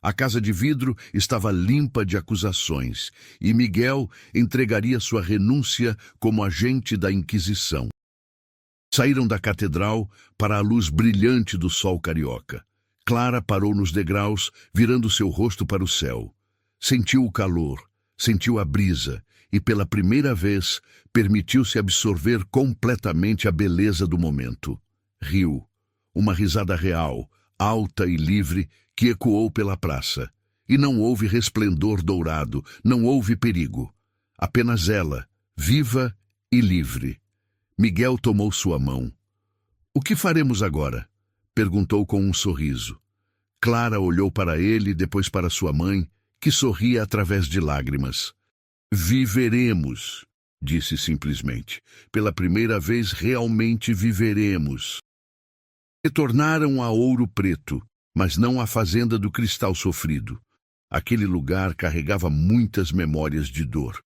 A: A Casa de Vidro estava limpa de acusações, e Miguel entregaria sua renúncia como agente da Inquisição. Saíram da catedral para a luz brilhante do sol carioca. Clara parou nos degraus, virando seu rosto para o céu. Sentiu o calor, sentiu a brisa, e pela primeira vez permitiu-se absorver completamente a beleza do momento. Riu, uma risada real, alta e livre, que ecoou pela praça. E não houve resplendor dourado, não houve perigo. Apenas ela, viva e livre. Miguel tomou sua mão. O que faremos agora? Perguntou com um sorriso. Clara olhou para ele, depois para sua mãe, que sorria através de lágrimas. Viveremos. disse simplesmente. Pela primeira vez realmente viveremos. Retornaram a Ouro Preto, mas não à fazenda do Cristal Sofrido. Aquele lugar carregava muitas memórias de dor.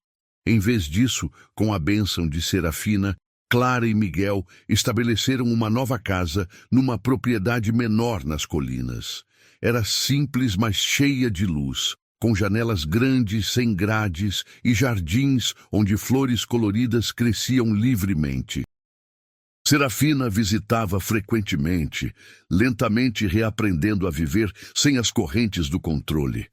A: Em vez disso, com a bênção de Serafina, Clara e Miguel estabeleceram uma nova casa numa propriedade menor nas colinas. Era simples, mas cheia de luz, com janelas grandes sem grades e jardins onde flores coloridas cresciam livremente. Serafina visitava frequentemente, lentamente reaprendendo a viver sem as correntes do controle.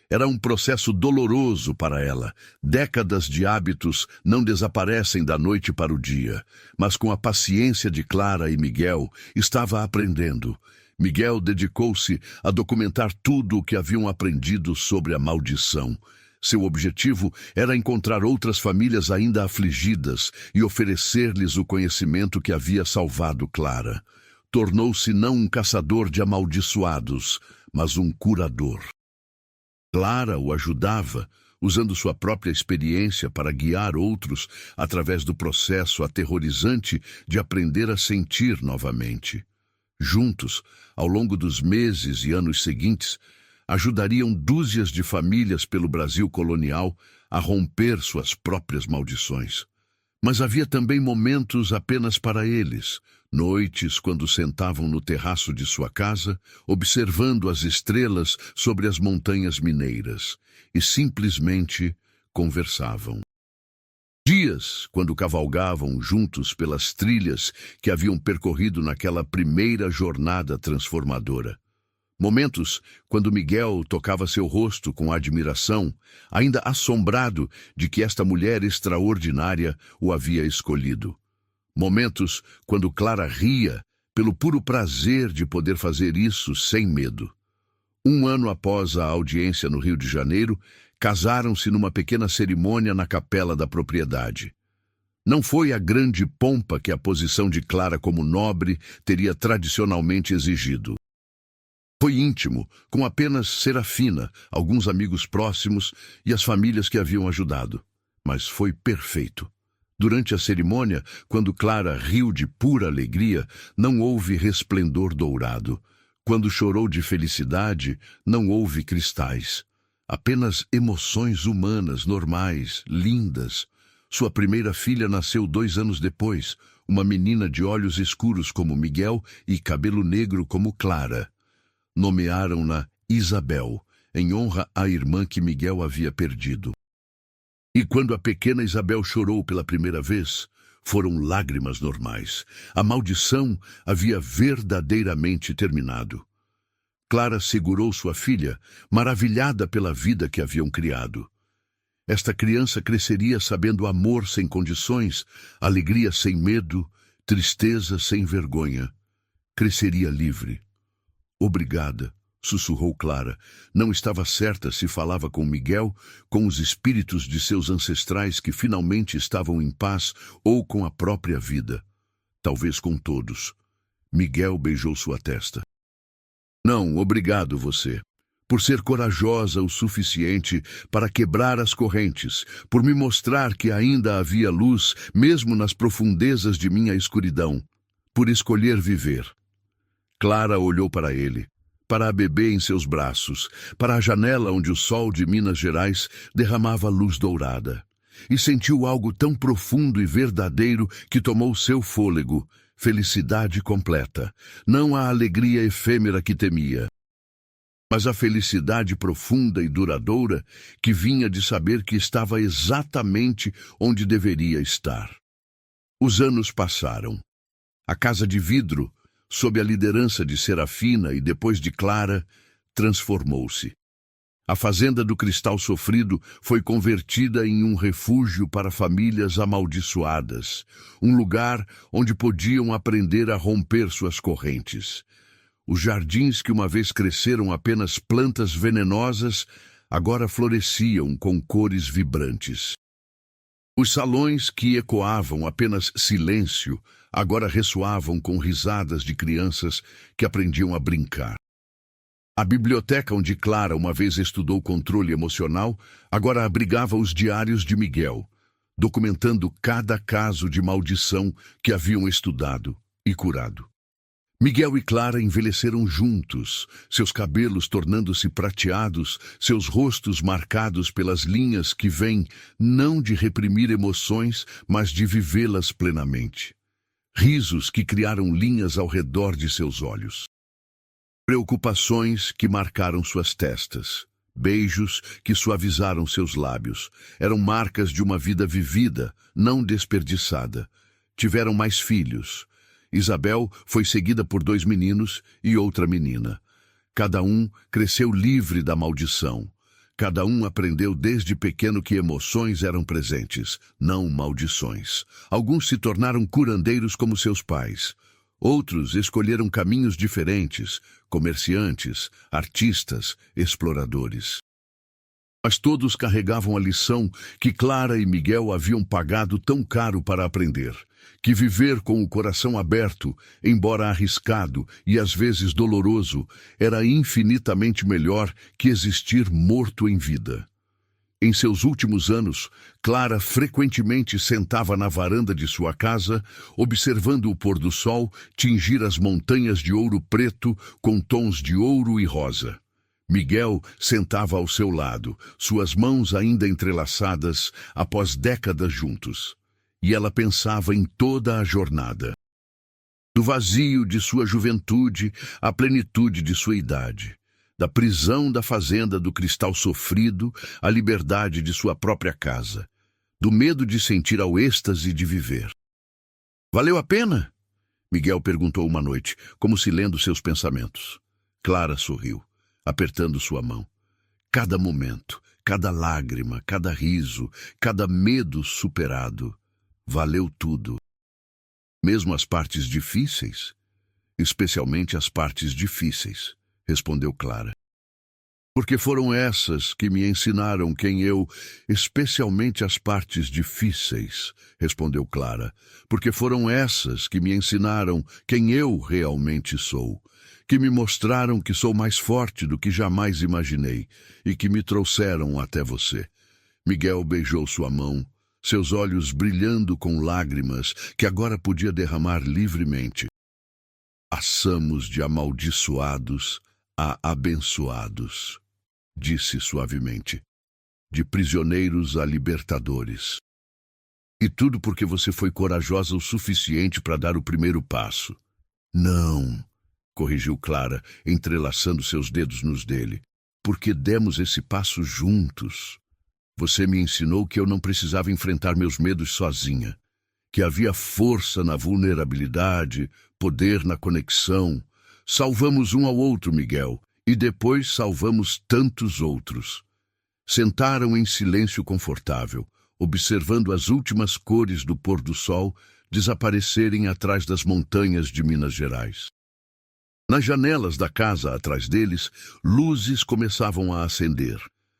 A: Era um processo doloroso para ela. Décadas de hábitos não desaparecem da noite para o dia, mas com a paciência de Clara e Miguel, estava aprendendo. Miguel dedicou-se a documentar tudo o que haviam aprendido sobre a maldição. Seu objetivo era encontrar outras famílias ainda afligidas e oferecer-lhes o conhecimento que havia salvado Clara. Tornou-se não um caçador de amaldiçoados, mas um curador. Clara o ajudava, usando sua própria experiência para guiar outros através do processo aterrorizante de aprender a sentir novamente. Juntos, ao longo dos meses e anos seguintes, ajudariam dúzias de famílias pelo Brasil colonial a romper suas próprias maldições. Mas havia também momentos apenas para eles, noites quando sentavam no terraço de sua casa, observando as estrelas sobre as montanhas mineiras, e simplesmente conversavam. Dias, quando cavalgavam juntos pelas trilhas que haviam percorrido naquela primeira jornada transformadora. Momentos quando Miguel tocava seu rosto com admiração, ainda assombrado de que esta mulher extraordinária o havia escolhido. Momentos quando Clara ria pelo puro prazer de poder fazer isso sem medo. Um ano após a audiência no Rio de Janeiro, casaram-se numa pequena cerimônia na capela da propriedade. Não foi a grande pompa que a posição de Clara como nobre teria tradicionalmente exigido. Foi íntimo, com apenas Serafina, alguns amigos próximos e as famílias que haviam ajudado. Mas foi perfeito. Durante a cerimônia, quando Clara riu de pura alegria, não houve resplendor dourado. Quando chorou de felicidade, não houve cristais. Apenas emoções humanas, normais, lindas. Sua primeira filha nasceu 2 anos depois, uma menina de olhos escuros como Miguel e cabelo negro como Clara. Nomearam-na Isabel, em honra à irmã que Miguel havia perdido. E quando a pequena Isabel chorou pela primeira vez, foram lágrimas normais. A maldição havia verdadeiramente terminado. Clara segurou sua filha, maravilhada pela vida que haviam criado. Esta criança cresceria sabendo amor sem condições, alegria sem medo, tristeza sem vergonha. Cresceria livre. Obrigada, sussurrou Clara. Não estava certa se falava com Miguel, com os espíritos de seus ancestrais que finalmente estavam em paz ou com a própria vida. Talvez com todos. Miguel beijou sua testa. Não, obrigado você. Por ser corajosa o suficiente para quebrar as correntes, por me mostrar que ainda havia luz, mesmo nas profundezas de minha escuridão, por escolher viver. Clara olhou para ele, para a bebê em seus braços, para a janela onde o sol de Minas Gerais derramava luz dourada, e sentiu algo tão profundo e verdadeiro que tomou seu fôlego, felicidade completa, não a alegria efêmera que temia, mas a felicidade profunda e duradoura que vinha de saber que estava exatamente onde deveria estar. Os anos passaram. A casa de vidro, sob a liderança de Serafina e depois de Clara, transformou-se. A fazenda do Cristal Sofrido foi convertida em um refúgio para famílias amaldiçoadas, um lugar onde podiam aprender a romper suas correntes. Os jardins que uma vez cresceram apenas plantas venenosas, agora floresciam com cores vibrantes. Os salões que ecoavam apenas silêncio, agora ressoavam com risadas de crianças que aprendiam a brincar. A biblioteca onde Clara uma vez estudou controle emocional, agora abrigava os diários de Miguel. documentando cada caso de maldição que haviam estudado e curado. Miguel e Clara envelheceram juntos, seus cabelos tornando-se prateados, seus rostos marcados pelas linhas que vêm não de reprimir emoções, mas de vivê-las plenamente. Risos que criaram linhas ao redor de seus olhos. Preocupações que marcaram suas testas. Beijos que suavizaram seus lábios. Eram marcas de uma vida vivida, não desperdiçada. Tiveram mais filhos. Isabel foi seguida por 2 meninos e outra menina. Cada um cresceu livre da maldição. Cada um aprendeu desde pequeno que emoções eram presentes, não maldições. Alguns se tornaram curandeiros como seus pais. Outros escolheram caminhos diferentes, comerciantes, artistas, exploradores. Mas todos carregavam a lição que Clara e Miguel haviam pagado tão caro para aprender, que viver com o coração aberto, embora arriscado e às vezes doloroso, era infinitamente melhor que existir morto em vida. Em seus últimos anos, Clara frequentemente sentava na varanda de sua casa, observando o pôr do sol tingir as montanhas de ouro preto com tons de ouro e rosa. Miguel sentava ao seu lado, suas mãos ainda entrelaçadas após décadas juntos. E ela pensava em toda a jornada. Do vazio de sua juventude à plenitude de sua idade. Da prisão da fazenda do cristal sofrido à liberdade de sua própria casa. Do medo de sentir ao êxtase de viver. Valeu a pena? Miguel perguntou uma noite, como se lendo seus pensamentos. Clara sorriu, apertando sua mão. Cada momento, cada lágrima, cada riso, cada medo superado. Valeu tudo. Mesmo as partes difíceis? Especialmente as partes difíceis, respondeu Clara. Porque foram essas que me ensinaram quem eu, especialmente as partes difíceis, respondeu Clara. Porque foram essas que me ensinaram quem eu realmente sou, que me mostraram que sou mais forte do que jamais imaginei e que me trouxeram até você. Miguel beijou sua mão, seus olhos brilhando com lágrimas que agora podia derramar livremente. Passamos de amaldiçoados a abençoados, disse suavemente, de prisioneiros a libertadores. E tudo porque você foi corajosa o suficiente para dar o primeiro passo. Não, corrigiu Clara, entrelaçando seus dedos nos dele, porque demos esse passo juntos. Você me ensinou que eu não precisava enfrentar meus medos sozinha, que havia força na vulnerabilidade, poder na conexão. Salvamos um ao outro, Miguel, e depois salvamos tantos outros. Sentaram em silêncio confortável, observando as últimas cores do pôr do sol desaparecerem atrás das montanhas de Minas Gerais. Nas janelas da casa atrás deles, luzes começavam a acender.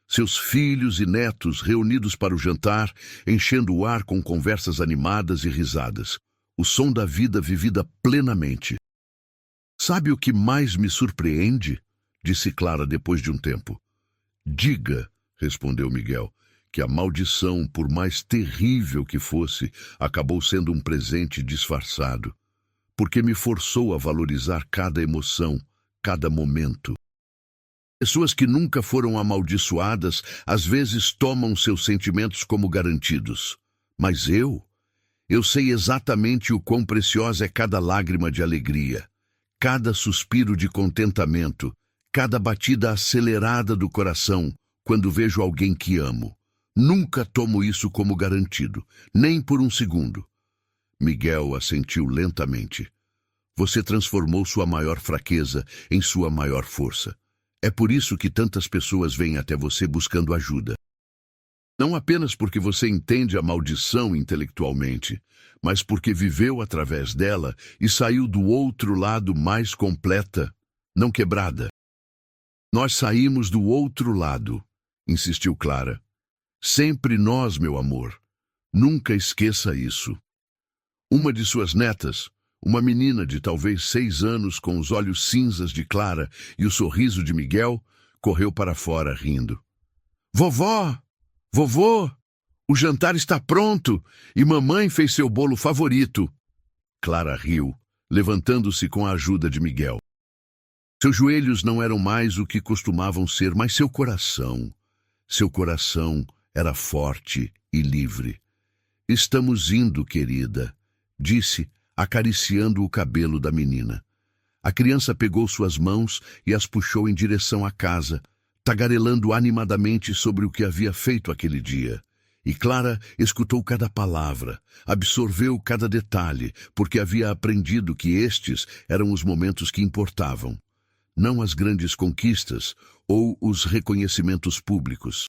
A: Seus filhos e netos reunidos para o jantar, enchendo o ar com conversas animadas e risadas. O som da vida vivida plenamente. Sabe o que mais me surpreende? Disse Clara depois de um tempo. Diga, respondeu Miguel, que a maldição, por mais terrível que fosse, acabou sendo um presente disfarçado, porque me forçou a valorizar cada emoção, cada momento. Pessoas que nunca foram amaldiçoadas, às vezes tomam seus sentimentos como garantidos. Mas eu sei exatamente o quão preciosa é cada lágrima de alegria, cada suspiro de contentamento, cada batida acelerada do coração quando vejo alguém que amo. Nunca tomo isso como garantido, nem por um segundo. Miguel assentiu lentamente. Você transformou sua maior fraqueza em sua maior força. É por isso que tantas pessoas vêm até você buscando ajuda. Não apenas porque você entende a maldição intelectualmente, mas porque viveu através dela e saiu do outro lado mais completa, não quebrada. Nós saímos do outro lado, insistiu Clara. Sempre nós, meu amor. Nunca esqueça isso. Uma de suas netas, uma menina de talvez 6 anos com os olhos cinzas de Clara e o sorriso de Miguel, correu para fora rindo. Vovó! Vovô! O jantar está pronto e mamãe fez seu bolo favorito. Clara riu, levantando-se com a ajuda de Miguel. Seus joelhos não eram mais o que costumavam ser, mas seu coração. Seu coração era forte e livre. Estamos indo, querida, disse, acariciando o cabelo da menina. A criança pegou suas mãos e as puxou em direção à casa, tagarelando animadamente sobre o que havia feito aquele dia. E Clara escutou cada palavra, absorveu cada detalhe, porque havia aprendido que estes eram os momentos que importavam, não as grandes conquistas ou os reconhecimentos públicos.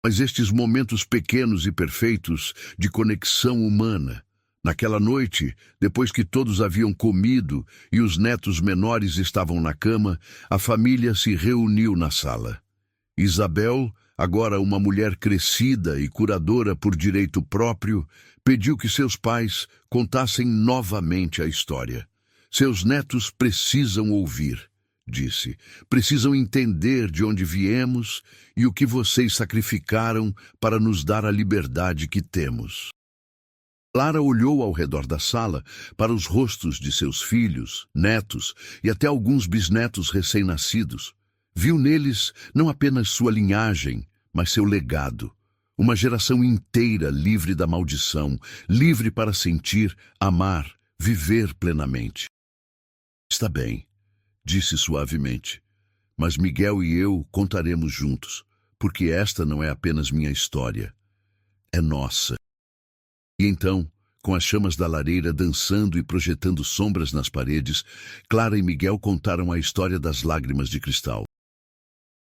A: Mas estes momentos pequenos e perfeitos de conexão humana. Naquela noite, depois que todos haviam comido e os netos menores estavam na cama, a família se reuniu na sala. Isabel, agora uma mulher crescida e curadora por direito próprio, pediu que seus pais contassem novamente a história. Seus netos precisam ouvir, disse. Precisam entender de onde viemos e o que vocês sacrificaram para nos dar a liberdade que temos. Clara olhou ao redor da sala para os rostos de seus filhos, netos e até alguns bisnetos recém-nascidos. Viu neles não apenas sua linhagem, mas seu legado. Uma geração inteira livre da maldição, livre para sentir, amar, viver plenamente. Está bem, disse suavemente, mas Miguel e eu contaremos juntos, porque esta não é apenas minha história, é nossa. E então, com as chamas da lareira dançando e projetando sombras nas paredes, Clara e Miguel contaram a história das lágrimas de cristal.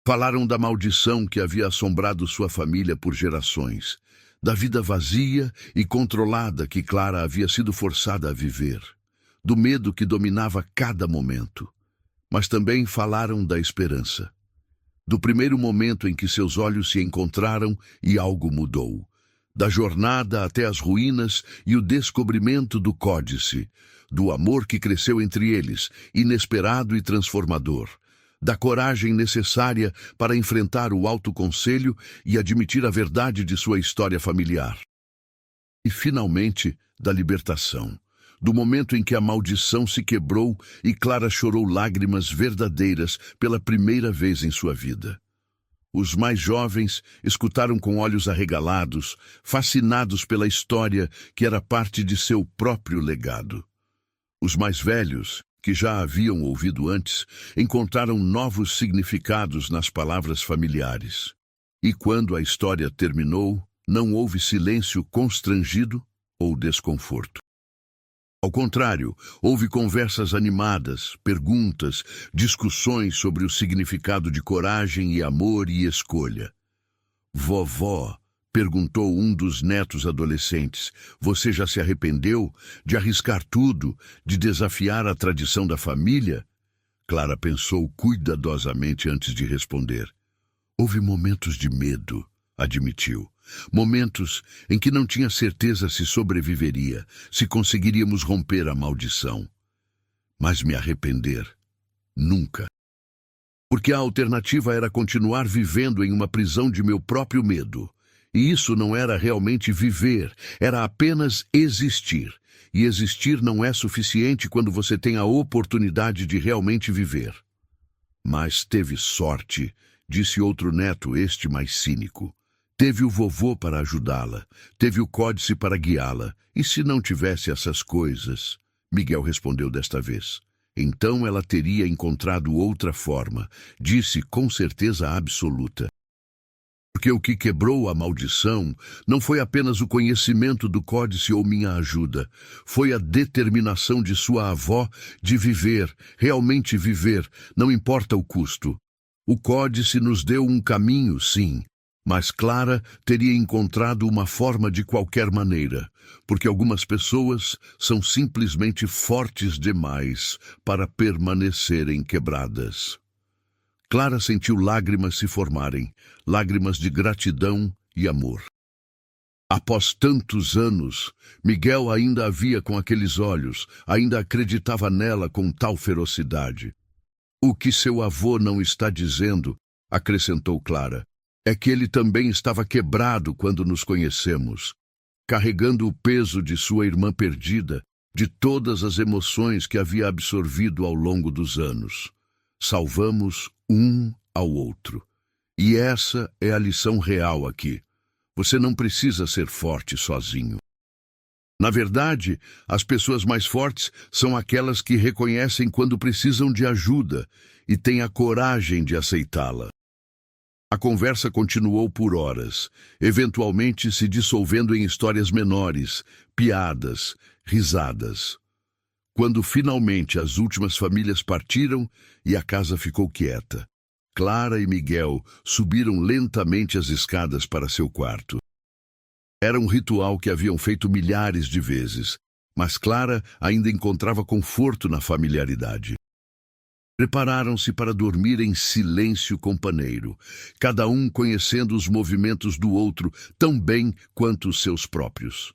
A: Falaram da maldição que havia assombrado sua família por gerações, da vida vazia e controlada que Clara havia sido forçada a viver, do medo que dominava cada momento. Mas também falaram da esperança, do primeiro momento em que seus olhos se encontraram e algo mudou, da jornada até as ruínas e o descobrimento do códice, do amor que cresceu entre eles, inesperado e transformador, da coragem necessária para enfrentar o alto conselho e admitir a verdade de sua história familiar. E, finalmente, da libertação, do momento em que a maldição se quebrou e Clara chorou lágrimas verdadeiras pela primeira vez em sua vida. Os mais jovens escutaram com olhos arregalados, fascinados pela história que era parte de seu próprio legado. Os mais velhos, que já haviam ouvido antes, encontraram novos significados nas palavras familiares. E quando a história terminou, não houve silêncio constrangido ou desconforto. Ao contrário, houve conversas animadas, perguntas, discussões sobre o significado de coragem e amor e escolha. Vovó, perguntou um dos netos adolescentes, você já se arrependeu de arriscar tudo, de desafiar a tradição da família? Clara pensou cuidadosamente antes de responder. Houve momentos de medo, admitiu. Momentos em que não tinha certeza se sobreviveria, se conseguiríamos romper a maldição. Mas me arrepender? Nunca. Porque a alternativa era continuar vivendo em uma prisão de meu próprio medo. E isso não era realmente viver, era apenas existir. E existir não é suficiente quando você tem a oportunidade de realmente viver. Mas teve sorte, disse outro neto, este mais cínico. Teve o vovô para ajudá-la, teve o códice para guiá-la, e se não tivesse essas coisas? Miguel respondeu desta vez. Então ela teria encontrado outra forma, disse com certeza absoluta. Porque o que quebrou a maldição não foi apenas o conhecimento do códice ou minha ajuda, foi a determinação de sua avó de viver, realmente viver, não importa o custo. O códice nos deu um caminho, sim, mas Clara teria encontrado uma forma de qualquer maneira, porque algumas pessoas são simplesmente fortes demais para permanecerem quebradas. Clara sentiu lágrimas se formarem, lágrimas de gratidão e amor. Após tantos anos, Miguel ainda a via com aqueles olhos, ainda acreditava nela com tal ferocidade. O que seu avô não está dizendo, acrescentou Clara, é que ele também estava quebrado quando nos conhecemos, carregando o peso de sua irmã perdida, de todas as emoções que havia absorvido ao longo dos anos. Salvamos um ao outro. E essa é a lição real aqui. Você não precisa ser forte sozinho. Na verdade, as pessoas mais fortes são aquelas que reconhecem quando precisam de ajuda e têm a coragem de aceitá-la. A conversa continuou por horas, eventualmente se dissolvendo em histórias menores, piadas, risadas. Quando finalmente as últimas famílias partiram e a casa ficou quieta, Clara e Miguel subiram lentamente as escadas para seu quarto. Era um ritual que haviam feito milhares de vezes, mas Clara ainda encontrava conforto na familiaridade. Prepararam-se para dormir em silêncio companheiro, cada um conhecendo os movimentos do outro tão bem quanto os seus próprios.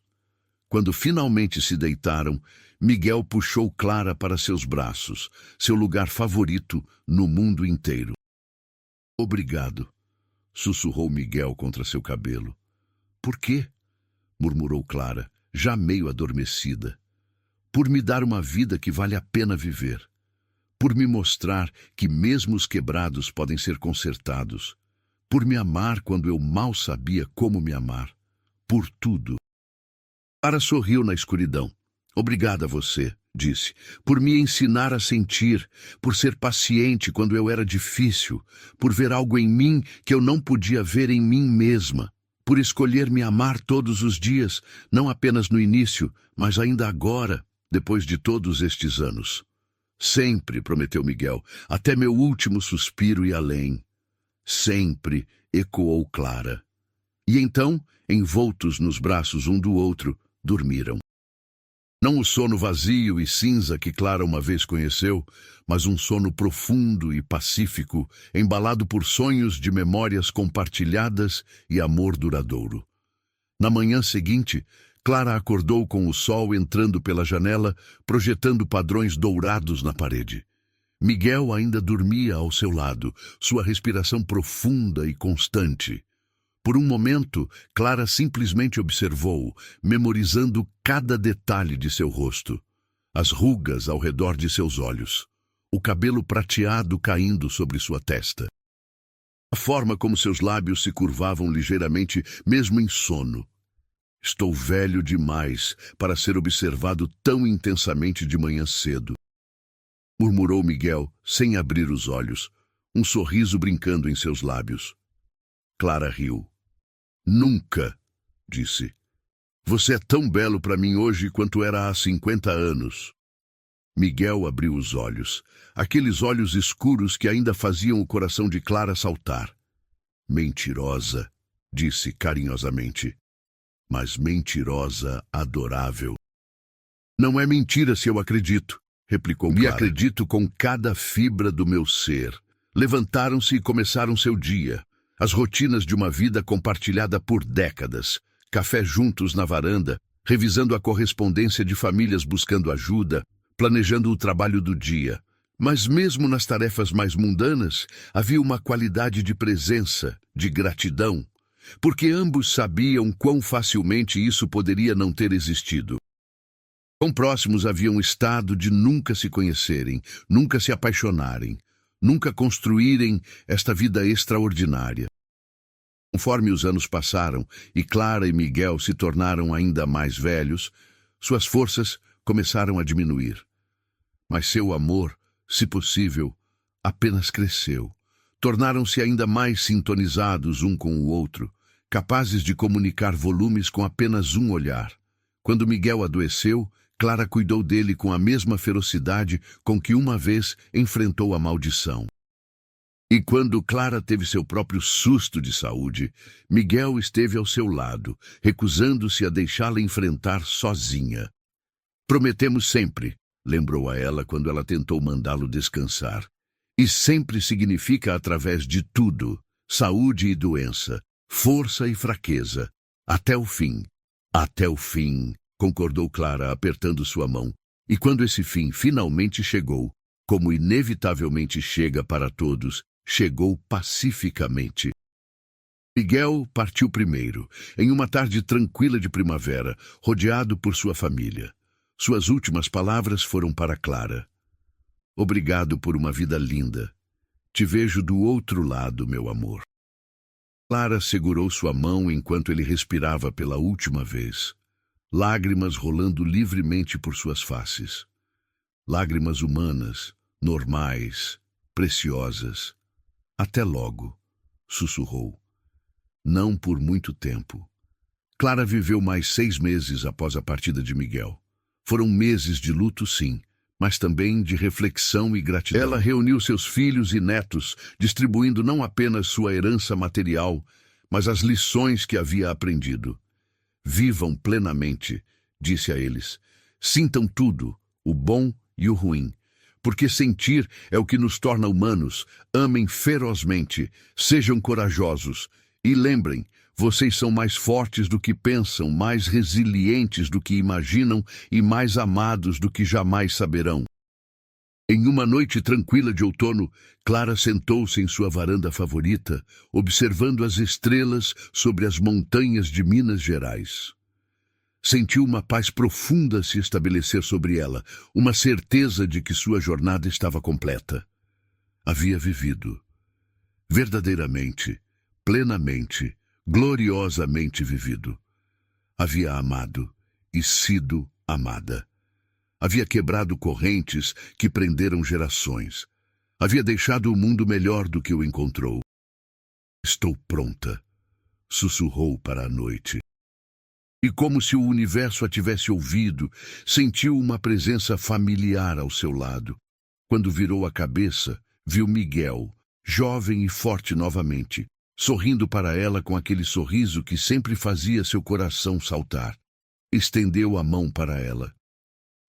A: Quando finalmente se deitaram, Miguel puxou Clara para seus braços, seu lugar favorito no mundo inteiro. "Obrigado", sussurrou Miguel contra seu cabelo. "Por quê?", murmurou Clara, já meio adormecida. "Por me dar uma vida que vale a pena viver. Por me mostrar que mesmo os quebrados podem ser consertados. Por me amar quando eu mal sabia como me amar. Por tudo." Clara sorriu na escuridão. "Obrigada a você", disse, "por me ensinar a sentir, por ser paciente quando eu era difícil, por ver algo em mim que eu não podia ver em mim mesma, por escolher me amar todos os dias, não apenas no início, mas ainda agora, depois de todos estes anos." "Sempre", prometeu Miguel, "até meu último suspiro e além." "Sempre", ecoou Clara. E então, envoltos nos braços um do outro, dormiram. Não o sono vazio e cinza que Clara uma vez conheceu, mas um sono profundo e pacífico, embalado por sonhos de memórias compartilhadas e amor duradouro. Na manhã seguinte, Clara acordou com o sol entrando pela janela, projetando padrões dourados na parede. Miguel ainda dormia ao seu lado, sua respiração profunda e constante. Por um momento, Clara simplesmente observou, memorizando cada detalhe de seu rosto. As rugas ao redor de seus olhos, o cabelo prateado caindo sobre sua testa. A forma como seus lábios se curvavam ligeiramente, mesmo em sono. "Estou velho demais para ser observado tão intensamente de manhã cedo", murmurou Miguel, sem abrir os olhos, um sorriso brincando em seus lábios. Clara riu. "Nunca", disse. "Você é tão belo para mim hoje quanto era há 50 anos." Miguel abriu os olhos, aqueles olhos escuros que ainda faziam o coração de Clara saltar. "Mentirosa", disse carinhosamente. "Mas mentirosa adorável." "Não é mentira se eu acredito", replicou Clara. "E acredito com cada fibra do meu ser." Levantaram-se e começaram seu dia. As rotinas de uma vida compartilhada por décadas. Café juntos na varanda, revisando a correspondência de famílias buscando ajuda, planejando o trabalho do dia. Mas mesmo nas tarefas mais mundanas, havia uma qualidade de presença, de gratidão, porque ambos sabiam quão facilmente isso poderia não ter existido. Quão próximos haviam estado de nunca se conhecerem, nunca se apaixonarem, nunca construírem esta vida extraordinária. Conforme os anos passaram e Clara e Miguel se tornaram ainda mais velhos, suas forças começaram a diminuir. Mas seu amor, se possível, apenas cresceu. Tornaram-se ainda mais sintonizados um com o outro, capazes de comunicar volumes com apenas um olhar. Quando Miguel adoeceu, Clara cuidou dele com a mesma ferocidade com que uma vez enfrentou a maldição. E quando Clara teve seu próprio susto de saúde, Miguel esteve ao seu lado, recusando-se a deixá-la enfrentar sozinha. "Prometemos sempre", lembrou a ela quando ela tentou mandá-lo descansar. "E sempre significa através de tudo, saúde e doença, força e fraqueza, até o fim." "Até o fim", concordou Clara, apertando sua mão. E quando esse fim finalmente chegou, como inevitavelmente chega para todos, chegou pacificamente. Miguel partiu primeiro, em uma tarde tranquila de primavera, rodeado por sua família. Suas últimas palavras foram para Clara. Obrigado por uma vida linda. Te vejo do outro lado, meu amor. Clara segurou sua mão enquanto ele respirava pela última vez, lágrimas rolando livremente por suas faces. Lágrimas humanas, normais, preciosas. Até logo, sussurrou. Não por muito tempo. Clara viveu mais 6 meses após a partida de Miguel. Foram meses de luto, sim, mas também de reflexão e gratidão. Ela reuniu seus filhos e netos, distribuindo não apenas sua herança material, mas as lições que havia aprendido. Vivam plenamente, disse a eles. Sintam tudo, o bom e o ruim, porque sentir é o que nos torna humanos. Amem ferozmente, sejam corajosos e lembrem, vocês são mais fortes do que pensam, mais resilientes do que imaginam e mais amados do que jamais saberão. Em uma noite tranquila de outono, Clara sentou-se em sua varanda favorita, observando as estrelas sobre as montanhas de Minas Gerais. Sentiu uma paz profunda se estabelecer sobre ela, uma certeza de que sua jornada estava completa. Havia vivido. Verdadeiramente, plenamente, gloriosamente vivido. Havia amado e sido amada. Havia quebrado correntes que prenderam gerações. Havia deixado o mundo melhor do que o encontrou. Estou pronta, sussurrou para a noite. E como se o universo a tivesse ouvido, sentiu uma presença familiar ao seu lado. Quando virou a cabeça, viu Miguel, jovem e forte novamente, sorrindo para ela com aquele sorriso que sempre fazia seu coração saltar. Estendeu a mão para ela.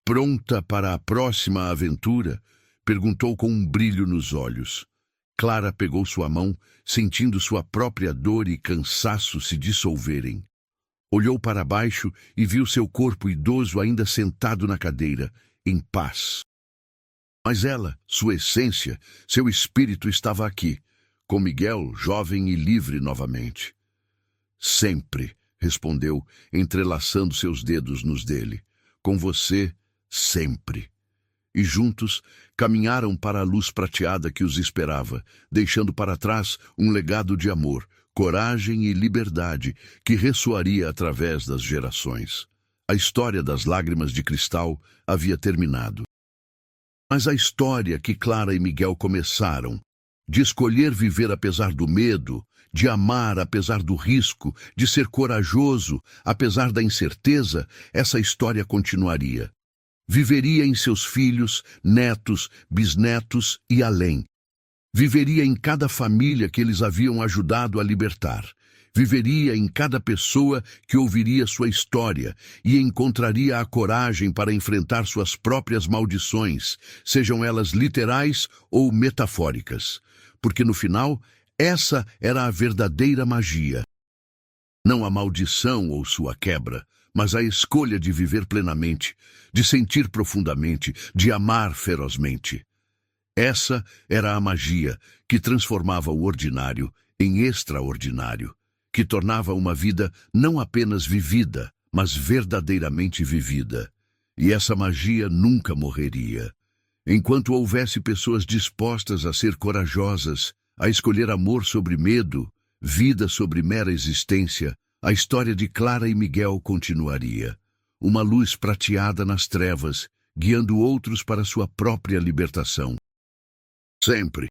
A: Pronta para a próxima aventura? Perguntou com um brilho nos olhos. Clara pegou sua mão, sentindo sua própria dor e cansaço se dissolverem. Olhou para baixo e viu seu corpo idoso ainda sentado na cadeira, em paz. Mas ela, sua essência, seu espírito estava aqui, com Miguel, jovem e livre novamente. Sempre, respondeu, entrelaçando seus dedos nos dele. Com você, sempre. E juntos caminharam para a luz prateada que os esperava, deixando para trás um legado de amor, coragem e liberdade que ressoaria através das gerações. A história das lágrimas de cristal havia terminado. Mas a história que Clara e Miguel começaram, de escolher viver apesar do medo, de amar apesar do risco, de ser corajoso apesar da incerteza, essa história continuaria. Viveria em seus filhos, netos, bisnetos e além. Viveria em cada família que eles haviam ajudado a libertar. Viveria em cada pessoa que ouviria sua história e encontraria a coragem para enfrentar suas próprias maldições, sejam elas literais ou metafóricas. Porque no final, essa era a verdadeira magia. Não a maldição ou sua quebra, mas a escolha de viver plenamente, de sentir profundamente, de amar ferozmente. Essa era a magia que transformava o ordinário em extraordinário, que tornava uma vida não apenas vivida, mas verdadeiramente vivida. E essa magia nunca morreria. Enquanto houvesse pessoas dispostas a ser corajosas, a escolher amor sobre medo, vida sobre mera existência, a história de Clara e Miguel continuaria. Uma luz prateada nas trevas, guiando outros para sua própria libertação. Sempre,